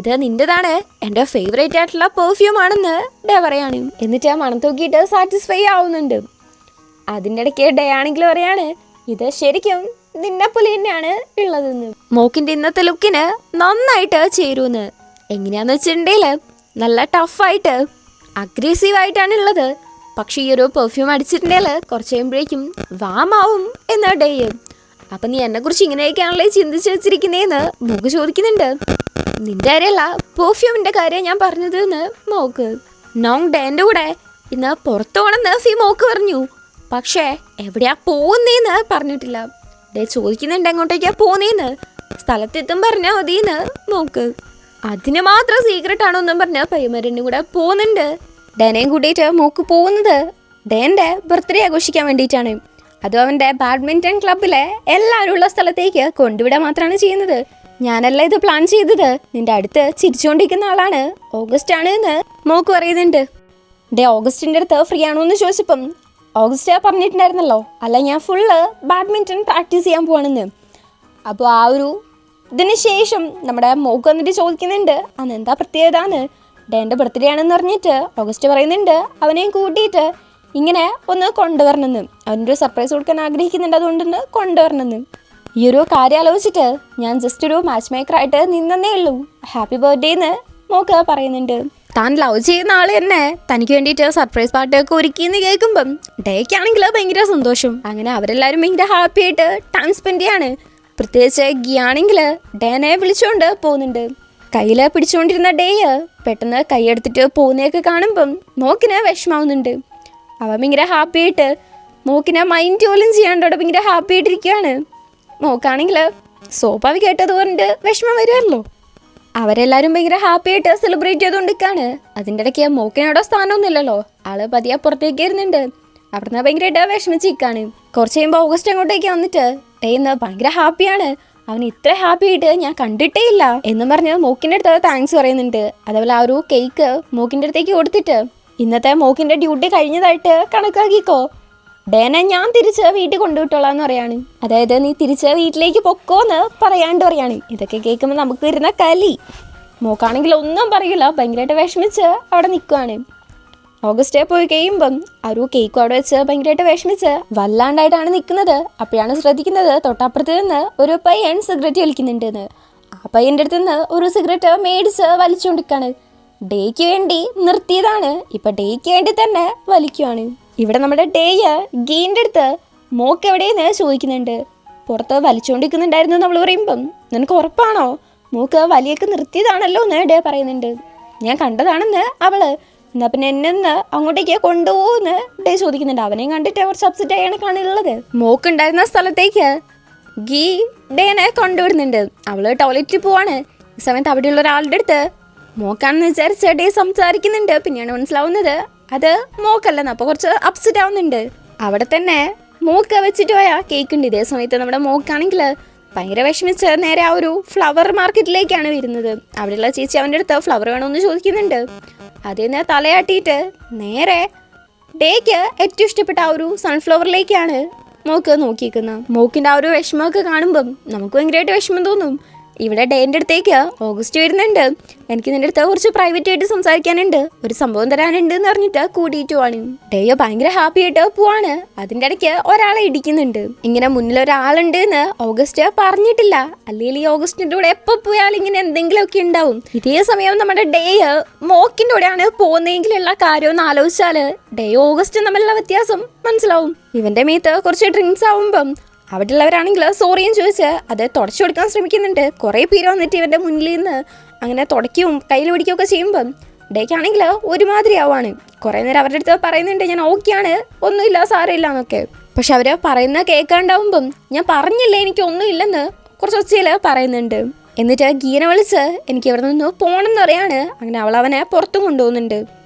ഇത് നിൻ്റെതാണ്, എൻ്റെ ഫേവറേറ്റ് ആയിട്ടുള്ള പെർഫ്യൂം ആണെന്ന് ഡേ പറയാണ്. എന്നിട്ട് ആ മണം തൂക്കിയിട്ട് സാറ്റിസ്ഫൈ ആവുന്നുണ്ട്. അതിൻ്റെ ഇടയ്ക്ക് ഡേ ആണെങ്കിൽ പറയാണ് ഇത് ശരിക്കും നിന്നെപ്പോലെ തന്നെയാണ് ഉള്ളതെന്ന്. മോക്കിൻ്റെ ഇന്നത്തെ ലുക്കിന് നന്നായിട്ട് ചേരുമെന്ന്. എങ്ങനെയാന്ന് വെച്ചിട്ടുണ്ടെങ്കിൽ നല്ല ടഫായിട്ട് അഗ്രസീവായിട്ടാണ് ഉള്ളത്. പക്ഷെ ഈ ഒരു പെർഫ്യൂം അടിച്ചിട്ടുണ്ടെങ്കിൽ കുറച്ച് കഴിയുമ്പോഴേക്കും വാമാവും എന്ന് ഡേ. അപ്പം നീ എന്നെക്കുറിച്ച് ഇങ്ങനെയൊക്കെയാണല്ലേ ചിന്തിച്ച് വെച്ചിരിക്കുന്നതെന്ന് മോക്ക് ചോദിക്കുന്നുണ്ട്. നിന്റെ കാര്യമല്ല പെർഫ്യൂമിൻ്റെ കാര്യം ഞാൻ പറഞ്ഞത് എന്ന് മോക്ക്. നോങ് ഡേൻ്റെ കൂടെ ഇന്ന് പുറത്തു പോകണമെന്ന് ഫി മോക്ക് പറഞ്ഞു. പക്ഷേ എവിടെയാ പോകുന്നേന്ന് പറഞ്ഞിട്ടില്ല. ഡേ ചോദിക്കുന്നുണ്ട് എങ്ങോട്ടേക്കാ പോകുന്നേന്ന്. സ്ഥലത്തെത്തും പറഞ്ഞാൽ മതിയെന്ന് മോക്ക്. അതിന് മാത്രം സീക്രട്ട് ആണോ എന്നും പറഞ്ഞ് പയ്യന്മാരുടെ കൂടെ പോകുന്നുണ്ട്. ഡേനെയും കൂട്ടിയിട്ട് മോക്ക് പോകുന്നത് ഡേൻ്റെ ബർത്ത്ഡേ ആഘോഷിക്കാൻ വേണ്ടിയിട്ടാണ്. അതും അവൻ്റെ ബാഡ്മിൻ്റൺ ക്ലബിലെ എല്ലാവരും ഉള്ള സ്ഥലത്തേക്ക് കൊണ്ടുവിടാൻ മാത്രമാണ് ചെയ്യുന്നത്. ഞാനല്ല ഇത് പ്ലാൻ ചെയ്തത്, നിന്റെ അടുത്ത് ചിരിച്ചുകൊണ്ടിരിക്കുന്ന ആളാണ് ഓഗസ്റ്റ് ആണ് എന്ന് മോക്ക് പറയുന്നുണ്ട്. ഡേ ഓഗസ്റ്റിൻ്റെ അടുത്ത് ഫ്രീ ആണോ എന്ന് ചോദിച്ചപ്പം ഓഗസ്റ്റ് പറഞ്ഞിട്ടുണ്ടായിരുന്നല്ലോ അല്ല ഞാൻ ഫുള്ള് ബാഡ്മിൻ്റൺ പ്രാക്ടീസ് ചെയ്യാൻ പോവാണെന്ന്. അപ്പോൾ ആ ഒരു ഇതിന് ശേഷം നമ്മുടെ മോക്ക് വന്നിട്ട് ചോദിക്കുന്നുണ്ട് അന്ന് എന്താ പ്രത്യേകത എന്ന്. ഡേൻ്റെ ബർത്ത്ഡേ ആണെന്ന് പറഞ്ഞിട്ട് ഓഗസ്റ്റ് പറയുന്നുണ്ട് അവനെയും കൂട്ടിയിട്ട് ഇങ്ങനെ ഒന്ന് കൊണ്ടുവരണമെന്ന്. അവനൊരു സർപ്രൈസ് കൊടുക്കാൻ ആഗ്രഹിക്കുന്നുണ്ട്, അതുകൊണ്ടൊന്ന് കൊണ്ടുവരണമെന്ന്. ഈ ഒരു കാര്യം ആലോചിച്ചിട്ട് ഞാൻ ജസ്റ്റ് ഒരു മാച്ച് മേക്കറായിട്ട് നിന്നേ ഉള്ളൂ, ഹാപ്പി ബർത്ത്ഡേ എന്ന് മോക്ക് പറയുന്നുണ്ട്. താൻ ലവ് ചെയ്യുന്ന ആൾ തന്നെ തനിക്ക് വേണ്ടിയിട്ട് സർപ്രൈസ് പാർട്ടിയൊക്കെ ഒരുക്കിയെന്ന് കേൾക്കുമ്പം ഡേക്കാണെങ്കിൽ ഭയങ്കര സന്തോഷം. അങ്ങനെ അവരെല്ലാവരും ഭയങ്കര ഹാപ്പി ആയിട്ട് ടൈം സ്പെൻഡ് ചെയ്യാണ്. പ്രത്യേകിച്ച് ഗിയാണെങ്കിൽ ഡേനെ വിളിച്ചുകൊണ്ട് പോകുന്നുണ്ട്. കയ്യിൽ പിടിച്ചുകൊണ്ടിരുന്ന ഡേ പെട്ടെന്ന് കൈയെടുത്തിട്ട് പോകുന്നതൊക്കെ കാണുമ്പം മോക്കിന് വിഷമാവുന്നുണ്ട്. അവൻ ഭയങ്കര ഹാപ്പി ആയിട്ട് മോക്കിനെ മൈൻഡ് പോലും ചെയ്യാണ്ടോടെ ഭയങ്കര ഹാപ്പി ആയിട്ടിരിക്കുകയാണ്. മോക്കാണെങ്കിൽ സ്വാഭാവികമായിട്ടതുകൊണ്ട് വിഷമം വരുമല്ലോ. അവരെല്ലാവരും ഭയങ്കര ഹാപ്പി ആയിട്ട് സെലിബ്രേറ്റ് ചെയ്തുകൊണ്ടിരിക്കുകയാണ്. അതിൻ്റെ ഇടയ്ക്ക് മോക്കിനവിടെ സ്ഥാനമൊന്നുമില്ലല്ലോ, ആള് പതിയെ പുറത്തേക്ക് വരുന്നുണ്ട്. അവിടുന്ന് ഭയങ്കരമായിട്ട് വിഷമിച്ചിരിക്കുകയാണ്. കുറച്ച് കഴിയുമ്പോൾ ഓഗസ്റ്റ് അങ്ങോട്ടേക്ക് വന്നിട്ട് ഡേ ഇന്ന് ഭയങ്കര ഹാപ്പിയാണ്, അവൻ ഇത്ര ഹാപ്പി ആയിട്ട് ഞാൻ കണ്ടിട്ടേ ഇല്ല എന്നും പറഞ്ഞ് മോക്കിൻ്റെ അടുത്ത് താങ്ക്സ് പറയുന്നുണ്ട്. അതേപോലെ ആ ഒരു കേക്ക് മോക്കിൻ്റെ അടുത്തേക്ക് കൊടുത്തിട്ട് ഇന്നത്തെ മോക്കിൻ്റെ ഡ്യൂട്ടി കഴിഞ്ഞതായിട്ട് കണക്കാക്കിക്കോ, ഡേനെ ഞാൻ തിരിച്ച് വീട്ടിൽ കൊണ്ടുവിട്ടോളാന്ന് പറയാണ്. അതായത് നീ തിരിച്ച് വീട്ടിലേക്ക് പൊക്കോന്ന് പറയാണ്ട് പറയാണ്. ഇതൊക്കെ കേൾക്കുമ്പോൾ നമുക്ക് വരുന്ന കലി. മോക്കാണെങ്കിൽ ഒന്നും പറയില്ല, ഭയങ്കരമായിട്ട് വിഷമിച്ച് അവിടെ നിൽക്കുവാണ്. ഓഗസ്റ്റേ പോയി കഴിയുമ്പം ആ ഒരു കേക്കും അവിടെ വെച്ച് ഭയങ്കരമായിട്ട് വിഷമിച്ച് വല്ലാണ്ടായിട്ടാണ് നിൽക്കുന്നത്. അപ്പോഴാണ് ശ്രദ്ധിക്കുന്നത് തൊട്ടപ്പുറത്ത് നിന്ന് ഒരു പയ്യൻ സിഗരറ്റ് വലിക്കുന്നുണ്ടെന്ന്. ആ പയ്യൻ്റെ അടുത്ത് നിന്ന് ഒരു സിഗരറ്റ് മേടിച്ച് വലിച്ചുകൊണ്ടിരിക്കുകയാണ്. ഡേക്ക് വേണ്ടി നിർത്തിയതാണ്, ഇപ്പം ഡേക്ക് വേണ്ടി തന്നെ വലിക്കുവാണ്. ഇവിടെ നമ്മുടെ ഡേയ് ഗീൻ്റെ അടുത്ത് മോക്ക് എവിടെയെന്ന് ചോദിക്കുന്നുണ്ട്. പുറത്ത് വലിച്ചുകൊണ്ടിരിക്കുന്നുണ്ടായിരുന്നു നമ്മൾ പറയുമ്പം നിനക്ക് ഉറപ്പാണോ മോക്ക് വലിയൊക്കെ നിർത്തിയതാണല്ലോ എന്ന് ഡേ പറയുന്നുണ്ട്. ഞാൻ കണ്ടതാണെന്ന് അവള്. എന്നാൽ പിന്നെ എന്നെ അങ്ങോട്ടേക്ക് കൊണ്ടുപോകുമെന്ന് ഡേ ചോദിക്കുന്നുണ്ട്. അവനെയും കണ്ടിട്ട് കുറച്ച് അപ്സെറ്റ് ആയാണ് കാണുള്ളത്. മോക്കുണ്ടായിരുന്ന സ്ഥലത്തേക്ക് ഗീ ഡേനെ കൊണ്ടുവിടുന്നുണ്ട്. അവള് ടോയ്ലറ്റിൽ പോവാണ്. ഈ സമയത്ത് അവിടെയുള്ള ഒരാളുടെ അടുത്ത് മോക്കാണെന്ന് വിചാരിച്ച് ഡേ സംസാരിക്കുന്നുണ്ട്. പിന്നെയാണ് മനസ്സിലാവുന്നത് അത് മോക്കല്ലെന്ന്. അപ്പോൾ കുറച്ച് അപ്സെറ്റ് ആവുന്നുണ്ട്. അവിടെ തന്നെ മോക്ക് വെച്ചിട്ട് പോയാ കേക്ക് ഉണ്ട്. ഇതേ സമയത്ത് നമ്മുടെ മോക്കാണെങ്കിൽ ഭയങ്കര വിഷമിച്ച് നേരെ ആ ഒരു ഫ്ലവർ മാർക്കറ്റിലേക്കാണ് വരുന്നത്. അവിടെയുള്ള ചേച്ചി അവൻ്റെ അടുത്ത് ഫ്ലവർ വേണമെന്ന് ചോദിക്കുന്നുണ്ട്. അതിന് തലയാട്ടിയിട്ട് നേരെ ഡേക്ക് ഏറ്റവും ഇഷ്ടപ്പെട്ട ആ ഒരു സൺഫ്ലവറിലേക്കാണ് മോക്ക് നോക്കിയിരിക്കുന്ന. മോക്കിൻ്റെ ആ ഒരു വിഷമമൊക്കെ കാണുമ്പം നമുക്ക് ഭയങ്കരമായിട്ട് വിഷമം തോന്നും. ഇവിടെ ഡേൻ്റെ അടുത്തേക്ക് ഓഗസ്റ്റ് വരുന്നുണ്ട്. എനിക്ക് നിൻ്റെ അടുത്ത് കുറച്ച് പ്രൈവറ്റ് ആയിട്ട് സംസാരിക്കാനുണ്ട്, ഒരു സംഭവം തരാനുണ്ട് എന്ന് പറഞ്ഞിട്ട് കൂട്ടിയിട്ട് പോവാണ്. ഡേയോ ഭയങ്കര ഹാപ്പി ആയിട്ട് പോവാണ്. അതിൻ്റെ ഇടയ്ക്ക് ഒരാളെ ഇടിക്കുന്നുണ്ട്. ഇങ്ങനെ മുന്നിൽ ഒരാളുണ്ട് എന്ന് ഓഗസ്റ്റ് പറഞ്ഞിട്ടില്ല, അല്ലെങ്കിൽ ഈ ഓഗസ്റ്റിൻ്റെ കൂടെ എപ്പോൾ പോയാലും ഇങ്ങനെ എന്തെങ്കിലുമൊക്കെ ഉണ്ടാവും. ഇതേ സമയം നമ്മുടെ ഡേയ് മോക്കിൻ്റെ കൂടെയാണ് പോകുന്നതെങ്കിലുള്ള കാര്യം ഒന്ന് ആലോചിച്ചാൽ ഡേയോ ഓഗസ്റ്റും തമ്മിലുള്ള വ്യത്യാസം മനസ്സിലാവും. ഇവൻ്റെ മീത്ത് കുറച്ച് ഡ്രിങ്ക്സ് ആവുമ്പം അവിടെ ഉള്ളവരാണെങ്കിൽ സോറിയും ചോദിച്ച് അത് തുടച്ചു കൊടുക്കാൻ ശ്രമിക്കുന്നുണ്ട്. കുറേ പേര് വന്നിട്ട് ഇവൻ്റെ മുന്നിൽ നിന്ന് അങ്ങനെ തുടയ്ക്കും കയ്യിൽ പിടിക്കുകയൊക്കെ ചെയ്യുമ്പം ഡേക്കാണെങ്കിൽ ഒരുമാതിരി ആവാണ്. കുറേ നേരം അവരുടെ അടുത്ത് പറയുന്നുണ്ട് ഞാൻ ഓക്കെയാണ്, ഒന്നുമില്ല സാരമില്ല എന്നൊക്കെ. പക്ഷെ അവർ പറയുന്ന കേൾക്കാണ്ടാവുമ്പം ഞാൻ പറഞ്ഞില്ലേ എനിക്കൊന്നും ഇല്ലെന്ന് കുറച്ച് ഒച്ചയിൽ പറയുന്നുണ്ട്. എന്നിട്ട് ഗീനെ വിളിച്ച് എനിക്ക് ഇവിടെ നിന്ന് പോകണമെന്ന് പറയാണ്. അങ്ങനെ അവൾ അവനെ പുറത്തും കൊണ്ടുപോകുന്നുണ്ട്.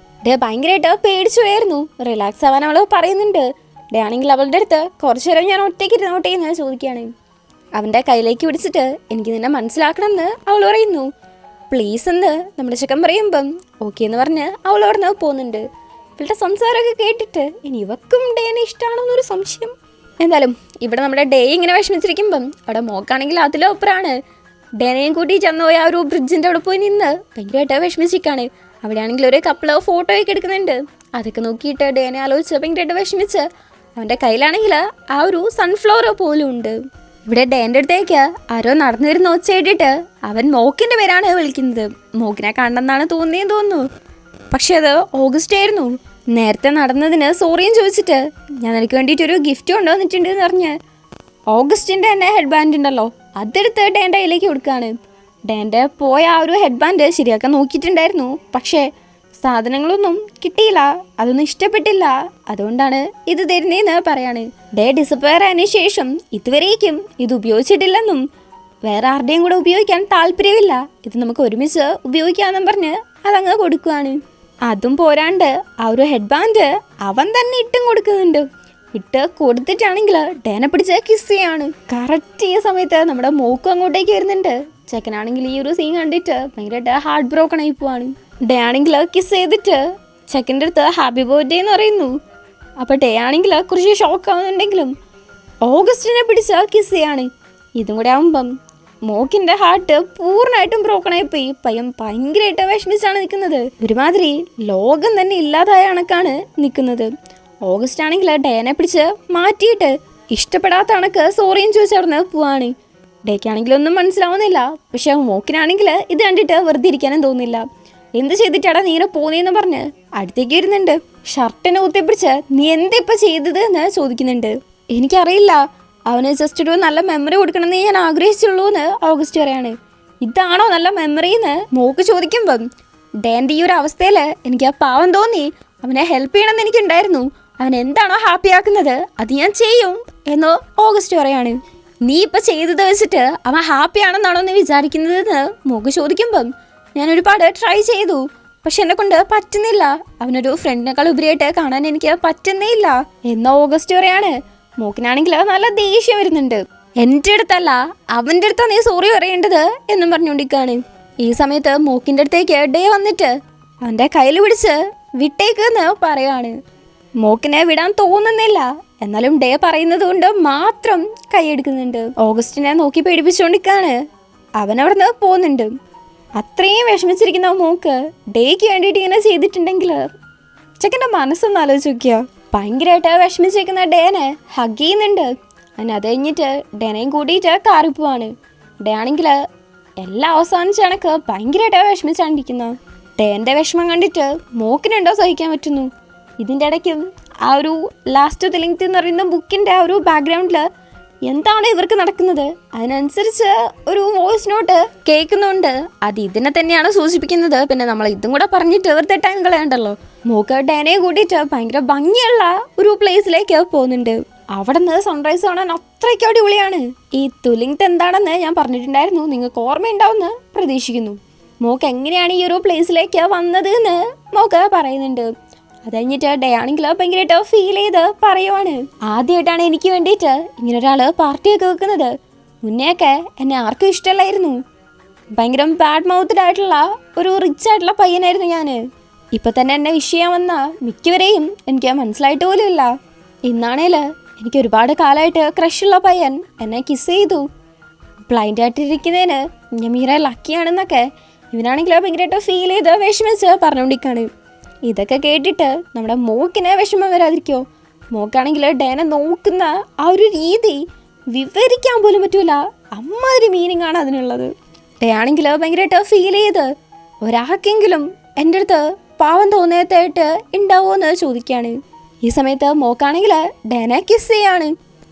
ഡേ ഭയങ്കരമായിട്ട് പേടിച്ചു പോയായിരുന്നു. റിലാക്സ് ആവാൻ അവൾ പറയുന്നുണ്ട്. ഡേ ആണെങ്കിൽ അവളുടെ അടുത്ത് കുറച്ചു നേരം ഞാൻ ഒറ്റയ്ക്ക് ഇരുന്നോട്ടെ എന്ന് ചോദിക്കുകയാണ്. അവൻ്റെ കയ്യിലേക്ക് പിടിച്ചിട്ട് എനിക്ക് നിന്നെ മനസ്സിലാക്കണമെന്ന് അവൾ പറയുന്നു. പ്ലീസ് എന്ന് നമ്മുടെ ചിക്കൻ പറയുമ്പം ഓക്കെ എന്ന് പറഞ്ഞ് അവൾ അവിടെ നിന്ന് പോകുന്നുണ്ട്. ഇവളുടെ സംസാരമൊക്കെ കേട്ടിട്ട് ഇനി ഇവക്കും ഡേനെ ഇഷ്ടമാണോ എന്നൊരു സംശയം. എന്തായാലും ഇവിടെ നമ്മുടെ ഡേ ഇങ്ങനെ വിഷമിച്ചിരിക്കുമ്പം അവിടെ മോക്കാണെങ്കിൽ അതിലൊപ്പറാണ്. ഡേനെയും കൂട്ടി ചെന്നുപോയി ആ ഒരു ബ്രിഡ്ജിൻ്റെ അവിടെ പോയി നിന്ന് ഭയങ്കരമായിട്ട് വിഷമിച്ചിരിക്കുകയാണ്. അവിടെയാണെങ്കിൽ ഒരു കപ്പിൾ ഫോട്ടോയൊക്കെ എടുക്കുന്നുണ്ട്. അതൊക്കെ നോക്കിയിട്ട് ഡേനെ ആലോചിച്ച് ഭയങ്കരമായിട്ട് വിഷമിച്ച് അവൻ്റെ കയ്യിലാണെങ്കിൽ ആ ഒരു സൺഫ്ലവർ പോലും ഉണ്ട്. ഇവിടെ ഡേൻ്റെ അടുത്തേക്ക് ആരോ നടന്നു വരുന്ന ഒച്ച കേട്ടിട്ട് അവൻ മോക്കിൻ്റെ പേരാണ് വിളിക്കുന്നത്. മോക്കിനെ കണ്ടെന്നാണ് തോന്നിയെന്ന് തോന്നുന്നു. പക്ഷെ അത് ഓഗസ്റ്റ് ആയിരുന്നു. നേരത്തെ നടന്നതിന് സോറിയും ചോദിച്ചിട്ട് ഞാൻ നിനക്ക് വേണ്ടിയിട്ടൊരു ഗിഫ്റ്റ് കൊണ്ടുവന്നിട്ടുണ്ട് എന്ന് പറഞ്ഞ് ഓഗസ്റ്റിൻ്റെ തന്നെ ഹെഡ് ബാൻഡ് ഉണ്ടല്ലോ അതെടുത്ത് ഡേൻ്റെ കയ്യിലേക്ക് കൊടുക്കുകയാണ്. ഡേൻ്റെ പോയ ആ ഒരു ഹെഡ് ബാൻഡ് ശരിയാക്കാൻ നോക്കിയിട്ടുണ്ടായിരുന്നു. പക്ഷേ സാധനങ്ങളൊന്നും കിട്ടിയില്ല, അതൊന്നും ഇഷ്ടപ്പെട്ടില്ല. അതുകൊണ്ടാണ് ഇത് തരുന്നതെന്ന് പറയാണ്. ഡേ ഡിസപ്പയർ ആയതിനു ശേഷം ഇതുവരേക്കും ഇത് ഉപയോഗിച്ചിട്ടില്ലെന്നും വേറെ ആരുടെയും കൂടെ ഉപയോഗിക്കാൻ താല്പര്യമില്ല, ഇത് നമുക്ക് ഒരുമിച്ച് ഉപയോഗിക്കാമെന്നും പറഞ്ഞ് അതങ്ങ് കൊടുക്കുകയാണ്. അതും പോരാണ്ട് ആ ഒരു ഹെഡ് ബാൻഡ് അവൻ തന്നെ ഇട്ടും കൊടുക്കുന്നുണ്ട്. ഇട്ട് കൊടുത്തിട്ടാണെങ്കിൽ ഡേനെ പിടിച്ച് കിസ് ചെയ്യാണ്. കറക്റ്റ് ഈ സമയത്ത് നമ്മുടെ മോക്കും അങ്ങോട്ടേക്ക് വരുന്നുണ്ട്. ചെക്കനാണെങ്കിൽ ഈ ഒരു സീൻ കണ്ടിട്ട് ഭയങ്കരമായിട്ട് ഹാർട്ട് ബ്രോക്കൺ ആയി പോവാണ്. ഡേ ആണെങ്കിൽ കിസ് ചെയ്തിട്ട് ചെക്കൻ്റെ അടുത്ത് ഹാപ്പി ബർത്ത്ഡേ എന്ന് പറയുന്നു. അപ്പോൾ ഡേ ആണെങ്കിൽ കുറച്ച് ഷോക്ക് ആവുന്നുണ്ടെങ്കിലും ഓഗസ്റ്റിനെ പിടിച്ച് കിസ് ചെയ്യാണ്. ഇതും കൂടെ ആകുമ്പം മോക്കിൻ്റെ ഹാർട്ട് പൂർണ്ണമായിട്ടും ബ്രോക്കൺ ആയി പോയി. പയ്യൻ ഭയങ്കരമായിട്ട് വിഷമിച്ചാണ് നിൽക്കുന്നത്. ഒരുമാതിരി ലോകം തന്നെ ഇല്ലാതായ കണക്കാണ് നിൽക്കുന്നത്. ഓഗസ്റ്റ് ആണെങ്കിൽ ഡേനെ പിടിച്ച് മാറ്റിയിട്ട് ഇഷ്ടപ്പെടാത്ത കണക്ക് സോറിയും ചോദിച്ച് അവിടെ നിന്ന് പോവാണ്. ഡേക്കാണെങ്കിൽ ഒന്നും മനസ്സിലാവുന്നില്ല. പക്ഷെ മോക്കിനാണെങ്കിൽ ഇത് കണ്ടിട്ട് വെറുതെ ഇരിക്കാനും തോന്നില്ല. എന്ത് ചെയ്തിട്ടാടാ നീ ഇങ്ങനെ പോന്നേന്ന് പറഞ്ഞ് അടുത്തേക്ക് വരുന്നുണ്ട്. ഷർട്ടിനെ കുത്തിപ്പിടിച്ച് നീ എന്താ ഇപ്പം ചെയ്തത് എന്ന് ചോദിക്കുന്നുണ്ട്. എനിക്കറിയില്ല, അവന് ജസ്റ്റ് ഒരു നല്ല മെമ്മറി കൊടുക്കണമെന്ന് ഞാൻ ആഗ്രഹിച്ചുള്ളൂ എന്ന് ഓഗസ്റ്റ് പറയാണ്. ഇതാണോ നല്ല മെമ്മറി എന്ന് മോക്ക് ചോദിക്കുമ്പം ഡേൻ്റെ ഈ ഒരു അവസ്ഥയിൽ എനിക്ക് ആ പാവം തോന്നി. അവനെ ഹെൽപ്പ് ചെയ്യണമെന്ന് എനിക്കുണ്ടായിരുന്നു. അവൻ എന്താണോ ഹാപ്പി ആക്കുന്നത് അത് ഞാൻ ചെയ്യും എന്ന് ഓഗസ്റ്റ് പറയാണ്. നീ ഇപ്പം ചെയ്തത് വെച്ചിട്ട് അവൻ ഹാപ്പി ആണെന്നാണോ എന്ന് വിചാരിക്കുന്നതെന്ന് മോക്ക് ചോദിക്കുമ്പം ഞാൻ ഒരുപാട് ട്രൈ ചെയ്തു, പക്ഷെ എന്നെ കൊണ്ട് പറ്റുന്നില്ല. അവനൊരു ഫ്രണ്ടിനേക്കാൾ ഉപരിയായിട്ട് കാണാൻ എനിക്ക് പറ്റുന്നേ ഇല്ല എന്ന ഓഗസ്റ്റ് പറയാണ്. മോക്കിനാണെങ്കിൽ നല്ല ദേഷ്യം വരുന്നുണ്ട്. എൻ്റെ അടുത്തല്ല അവൻ്റെ അടുത്താണ് നീ സോറി പറയേണ്ടത് എന്നും പറഞ്ഞുകൊണ്ടിരിക്കുകയാണ്. ഈ സമയത്ത് മോക്കിൻ്റെ അടുത്തേക്ക് ഡേ വന്നിട്ട് അവൻ്റെ കയ്യിൽ പിടിച്ച് വിട്ടേക്ക് എന്ന് പറയുകയാണ്. മോക്കിനെ വിടാൻ തോന്നുന്നില്ല, എന്നാലും ഡേ പറയുന്നത് കൊണ്ട് മാത്രം കൈയെടുക്കുന്നുണ്ട്. ഓഗസ്റ്റിനെ നോക്കി പേടിപ്പിച്ചുകൊണ്ടിരിക്കുകയാണ്. അവനവിടുന്ന് പോകുന്നുണ്ട്. അത്രയും വിഷമിച്ചിരിക്കുന്ന മോക്ക് ഡേക്ക് വേണ്ടിയിട്ട് ഇങ്ങനെ ചെയ്തിട്ടുണ്ടെങ്കിൽ ചെക്കൻ്റെ മനസ്സൊന്ന് ആലോചിച്ച് നോക്കിയോ. ഭയങ്കരമായിട്ട് വിഷമിച്ചിരിക്കുന്ന ഡേനെ ഹഗ് ചെയ്യുന്നുണ്ട്. അതിന് അത് കഴിഞ്ഞിട്ട് ഡേനെയും കൂട്ടിയിട്ട് കാറിൽ പോവാണ്. ഡേ ആണെങ്കിൽ എല്ലാം അവസാനിച്ച കണക്ക് ഭയങ്കരമായിട്ട് വിഷമിച്ചാണ്ടിരിക്കുന്ന ഡേൻ്റെ വിഷമം കണ്ടിട്ട് മോക്കിനുണ്ടോ സഹിക്കാൻ പറ്റുന്നു. ഇതിൻ്റെ ഇടയ്ക്കും ആ ഒരു ലാസ്റ്റ് തെലിങ്ത് എന്ന് പറയുന്ന ബുക്കിൻ്റെ ആ ഒരു ബാക്ക്ഗ്രൗണ്ടിൽ എന്താണ് ഇവർക്ക് നടക്കുന്നത് അതിനനുസരിച്ച് ഒരു വോയിസ് നോട്ട് കേൾക്കുന്നുണ്ട്. അത് ഇതിനെ തന്നെയാണ് സൂചിപ്പിക്കുന്നത്. പിന്നെ നമ്മൾ ഇതും കൂടെ പറഞ്ഞിട്ട് വെറുതെ ടൈം കളയണ്ടല്ലോ. മോക്ക് ഡേനെ കൂട്ടിയിട്ട് ഭയങ്കര ഭംഗിയുള്ള ഒരു പ്ലേസിലേക്ക് പോകുന്നുണ്ട്. അവിടെ നിന്ന് സൺറൈസ് കാണാൻ അത്രയ്ക്ക് അടിപൊളിയാണ്. ഈ തുലിങ്ത് എന്താണെന്ന് ഞാൻ പറഞ്ഞിട്ടുണ്ടായിരുന്നു, നിങ്ങൾക്ക് ഓർമ്മയുണ്ടാവുമെന്ന് പ്രതീക്ഷിക്കുന്നു. മോക്ക് എങ്ങനെയാണ് ഈ ഒരു പ്ലേസിലേക്ക് വന്നത് എന്ന് മോക്ക് പറയുന്നുണ്ട്. അത് കഴിഞ്ഞിട്ട് ഡേ ആണെങ്കിൽ ഭയങ്കരമായിട്ട് ഫീൽ ചെയ്ത് പറയുവാണ്. ആദ്യമായിട്ടാണ് എനിക്ക് വേണ്ടിയിട്ട് ഇങ്ങനെ ഒരാൾ പാർട്ടിയൊക്കെ വെക്കുന്നത്. മുന്നെയൊക്കെ എന്നെ ആർക്കും ഇഷ്ടമല്ലായിരുന്നു. ഭയങ്കര ബാഡ് മൗത്ത്ഡ് ആയിട്ടുള്ള ഒരു റിച്ച് ആയിട്ടുള്ള പയ്യനായിരുന്നു ഞാൻ. ഇപ്പം തന്നെ എന്നെ വിഷയം വന്ന മിക്കവരെയും എനിക്ക് മനസ്സിലായിട്ട് പോലും ഇല്ല. ഇന്നാണേൽ എനിക്ക് ഒരുപാട് കാലമായിട്ട് ക്രഷുള്ള പയ്യൻ എന്നെ കിസ് ചെയ്തു, ബ്ലൈൻഡ് ആയിട്ടിരിക്കുന്നതിന് ഞാൻ മീര ലക്കിയാണെന്നൊക്കെ ഇവനാണെങ്കിൽ ഭയങ്കരമായിട്ട് ഫീൽ ചെയ്ത് വിഷമിച്ച് പറഞ്ഞുകൊണ്ടിരിക്കുകയാണ്. ഇതൊക്കെ കേട്ടിട്ട് നമ്മുടെ മോക്കിനെ വിഷമം വരാതിരിക്കോ? മോക്കാണെങ്കിൽ ഡേനെ നോക്കുന്ന ആ ഒരു രീതി വിവരിക്കാൻ പോലും പറ്റൂല, അമ്മാതിരി മീനിങ് ആണ് അതിനുള്ളത്. ഡേ ആണെങ്കിൽ ഭയങ്കരമായിട്ട് ഫീൽ ചെയ്ത് ഒരാൾക്കെങ്കിലും എൻ്റെ അടുത്ത് പാവം തോന്നിയതായിട്ട് ഉണ്ടാവുമോ എന്ന് ചോദിക്കുകയാണ്. ഈ സമയത്ത് മോക്കാണെങ്കിൽ ഡേനെ കിസ് ചെയ്യാണ്.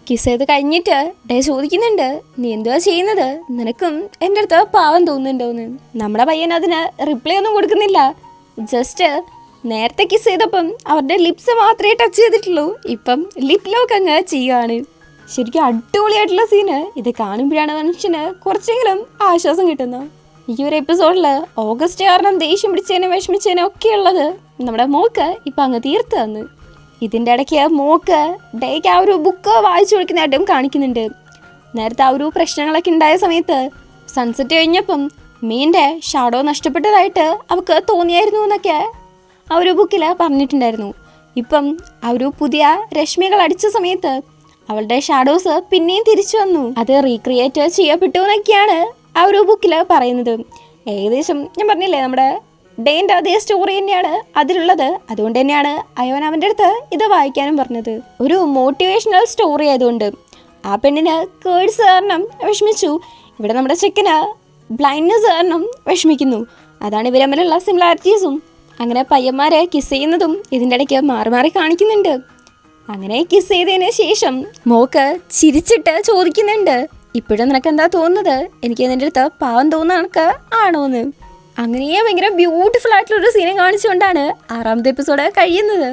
കിസ് ചെയ്ത് കഴിഞ്ഞിട്ട് ഡേ ചോദിക്കുന്നുണ്ട്, നീ എന്തുവാ ചെയ്യുന്നത്? നിനക്കും എൻ്റെ അടുത്ത് പാവം തോന്നുന്നുണ്ടോന്ന്. നമ്മുടെ പയ്യൻ അതിന് റിപ്ലൈ ഒന്നും കൊടുക്കുന്നില്ല. ജസ്റ്റ് നേരത്തെ കിസ് ചെയ്തപ്പം അവരുടെ ലിപ്സ് മാത്രമേ ടച്ച് ചെയ്തിട്ടുള്ളൂ, ഇപ്പം ലിപ് ലോക്ക് അങ്ങ് ചെയ്യുകയാണ്. ശരിക്കും അടിപൊളിയായിട്ടുള്ള സീന്. ഇത് കാണുമ്പോഴാണ് മനുഷ്യന് കുറച്ചെങ്കിലും ആശ്വാസം കിട്ടുന്നത്. ഈ ഒരു എപ്പിസോഡിൽ ഓഗസ്റ്റ് കാരണം ദേഷ്യം പിടിച്ചതിനും വിഷമിച്ചതിനും ഒക്കെ ഉള്ളത് നമ്മുടെ മോക്ക് ഇപ്പം അങ്ങ് തീർത്ത് തന്നു. ഇതിൻ്റെ ഇടയ്ക്ക് മോക്ക് ഡേക്ക് ആ ഒരു ബുക്ക് വായിച്ചു കൊടുക്കുന്നതായിട്ടും കാണിക്കുന്നുണ്ട്. നേരത്തെ ആ ഒരു പ്രശ്നങ്ങളൊക്കെ ഉണ്ടായ സമയത്ത് സൺസെറ്റ് കഴിഞ്ഞപ്പം മീൻ്റെ ഷാഡോ നഷ്ടപ്പെട്ടതായിട്ട് അവൾക്ക് തോന്നിയായിരുന്നു എന്നൊക്കെ ആ ഒരു ബുക്കിൽ പറഞ്ഞിട്ടുണ്ടായിരുന്നു. ഇപ്പം ആ ഒരു പുതിയ രശ്മികൾ അടിച്ച സമയത്ത് അവളുടെ ഷാഡോസ് പിന്നെയും തിരിച്ചു വന്നു. അത് റീക്രിയേറ്റ് ചെയ്യപ്പെട്ടു എന്നൊക്കെയാണ് ആ ഒരു ബുക്കിൽ പറയുന്നത്. ഏകദേശം ഞാൻ പറഞ്ഞില്ലേ, നമ്മുടെ ഡേൻ്റെ അതേ സ്റ്റോറി തന്നെയാണ് അതിലുള്ളത്. അതുകൊണ്ട് തന്നെയാണ് അയോൻ അവൻ്റെ അടുത്ത് ഇത് വായിക്കാനും പറഞ്ഞത്. ഒരു മോട്ടിവേഷണൽ സ്റ്റോറി ആയതുകൊണ്ട് ആ പെണ്ണിന് കേഴ്സ് കാരണം വിഷമിച്ചു, ഇവിടെ നമ്മുടെ ചെക്കന് ബ്ലൈൻഡ്നെസ് കാരണം വിഷമിക്കുന്നു. അതാണ് ഇവർ തമ്മിലുള്ള സിമിലാരിറ്റീസും. അങ്ങനെ പയ്യന്മാരെ കിസ് ചെയ്യുന്നതും ഇതിൻ്റെ ഇടയ്ക്ക് മാറി മാറി കാണിക്കുന്നുണ്ട്. അങ്ങനെ കിസ് ചെയ്തതിന് ശേഷം മോക്ക് ചിരിച്ചിട്ട് ചോദിക്കുന്നുണ്ട്, ഇപ്പോഴും നിനക്ക് എന്താ തോന്നുന്നത്? എനിക്ക് നിൻ്റെ അടുത്ത് പാവം തോന്നുന്ന കണക്ക് ആണോന്ന്. അങ്ങനെ ഭയങ്കര ബ്യൂട്ടിഫുൾ ആയിട്ടുള്ളൊരു സീനെ കാണിച്ചുകൊണ്ടാണ് 6ാമത്തെ എപ്പിസോഡ് കഴിയുന്നത്.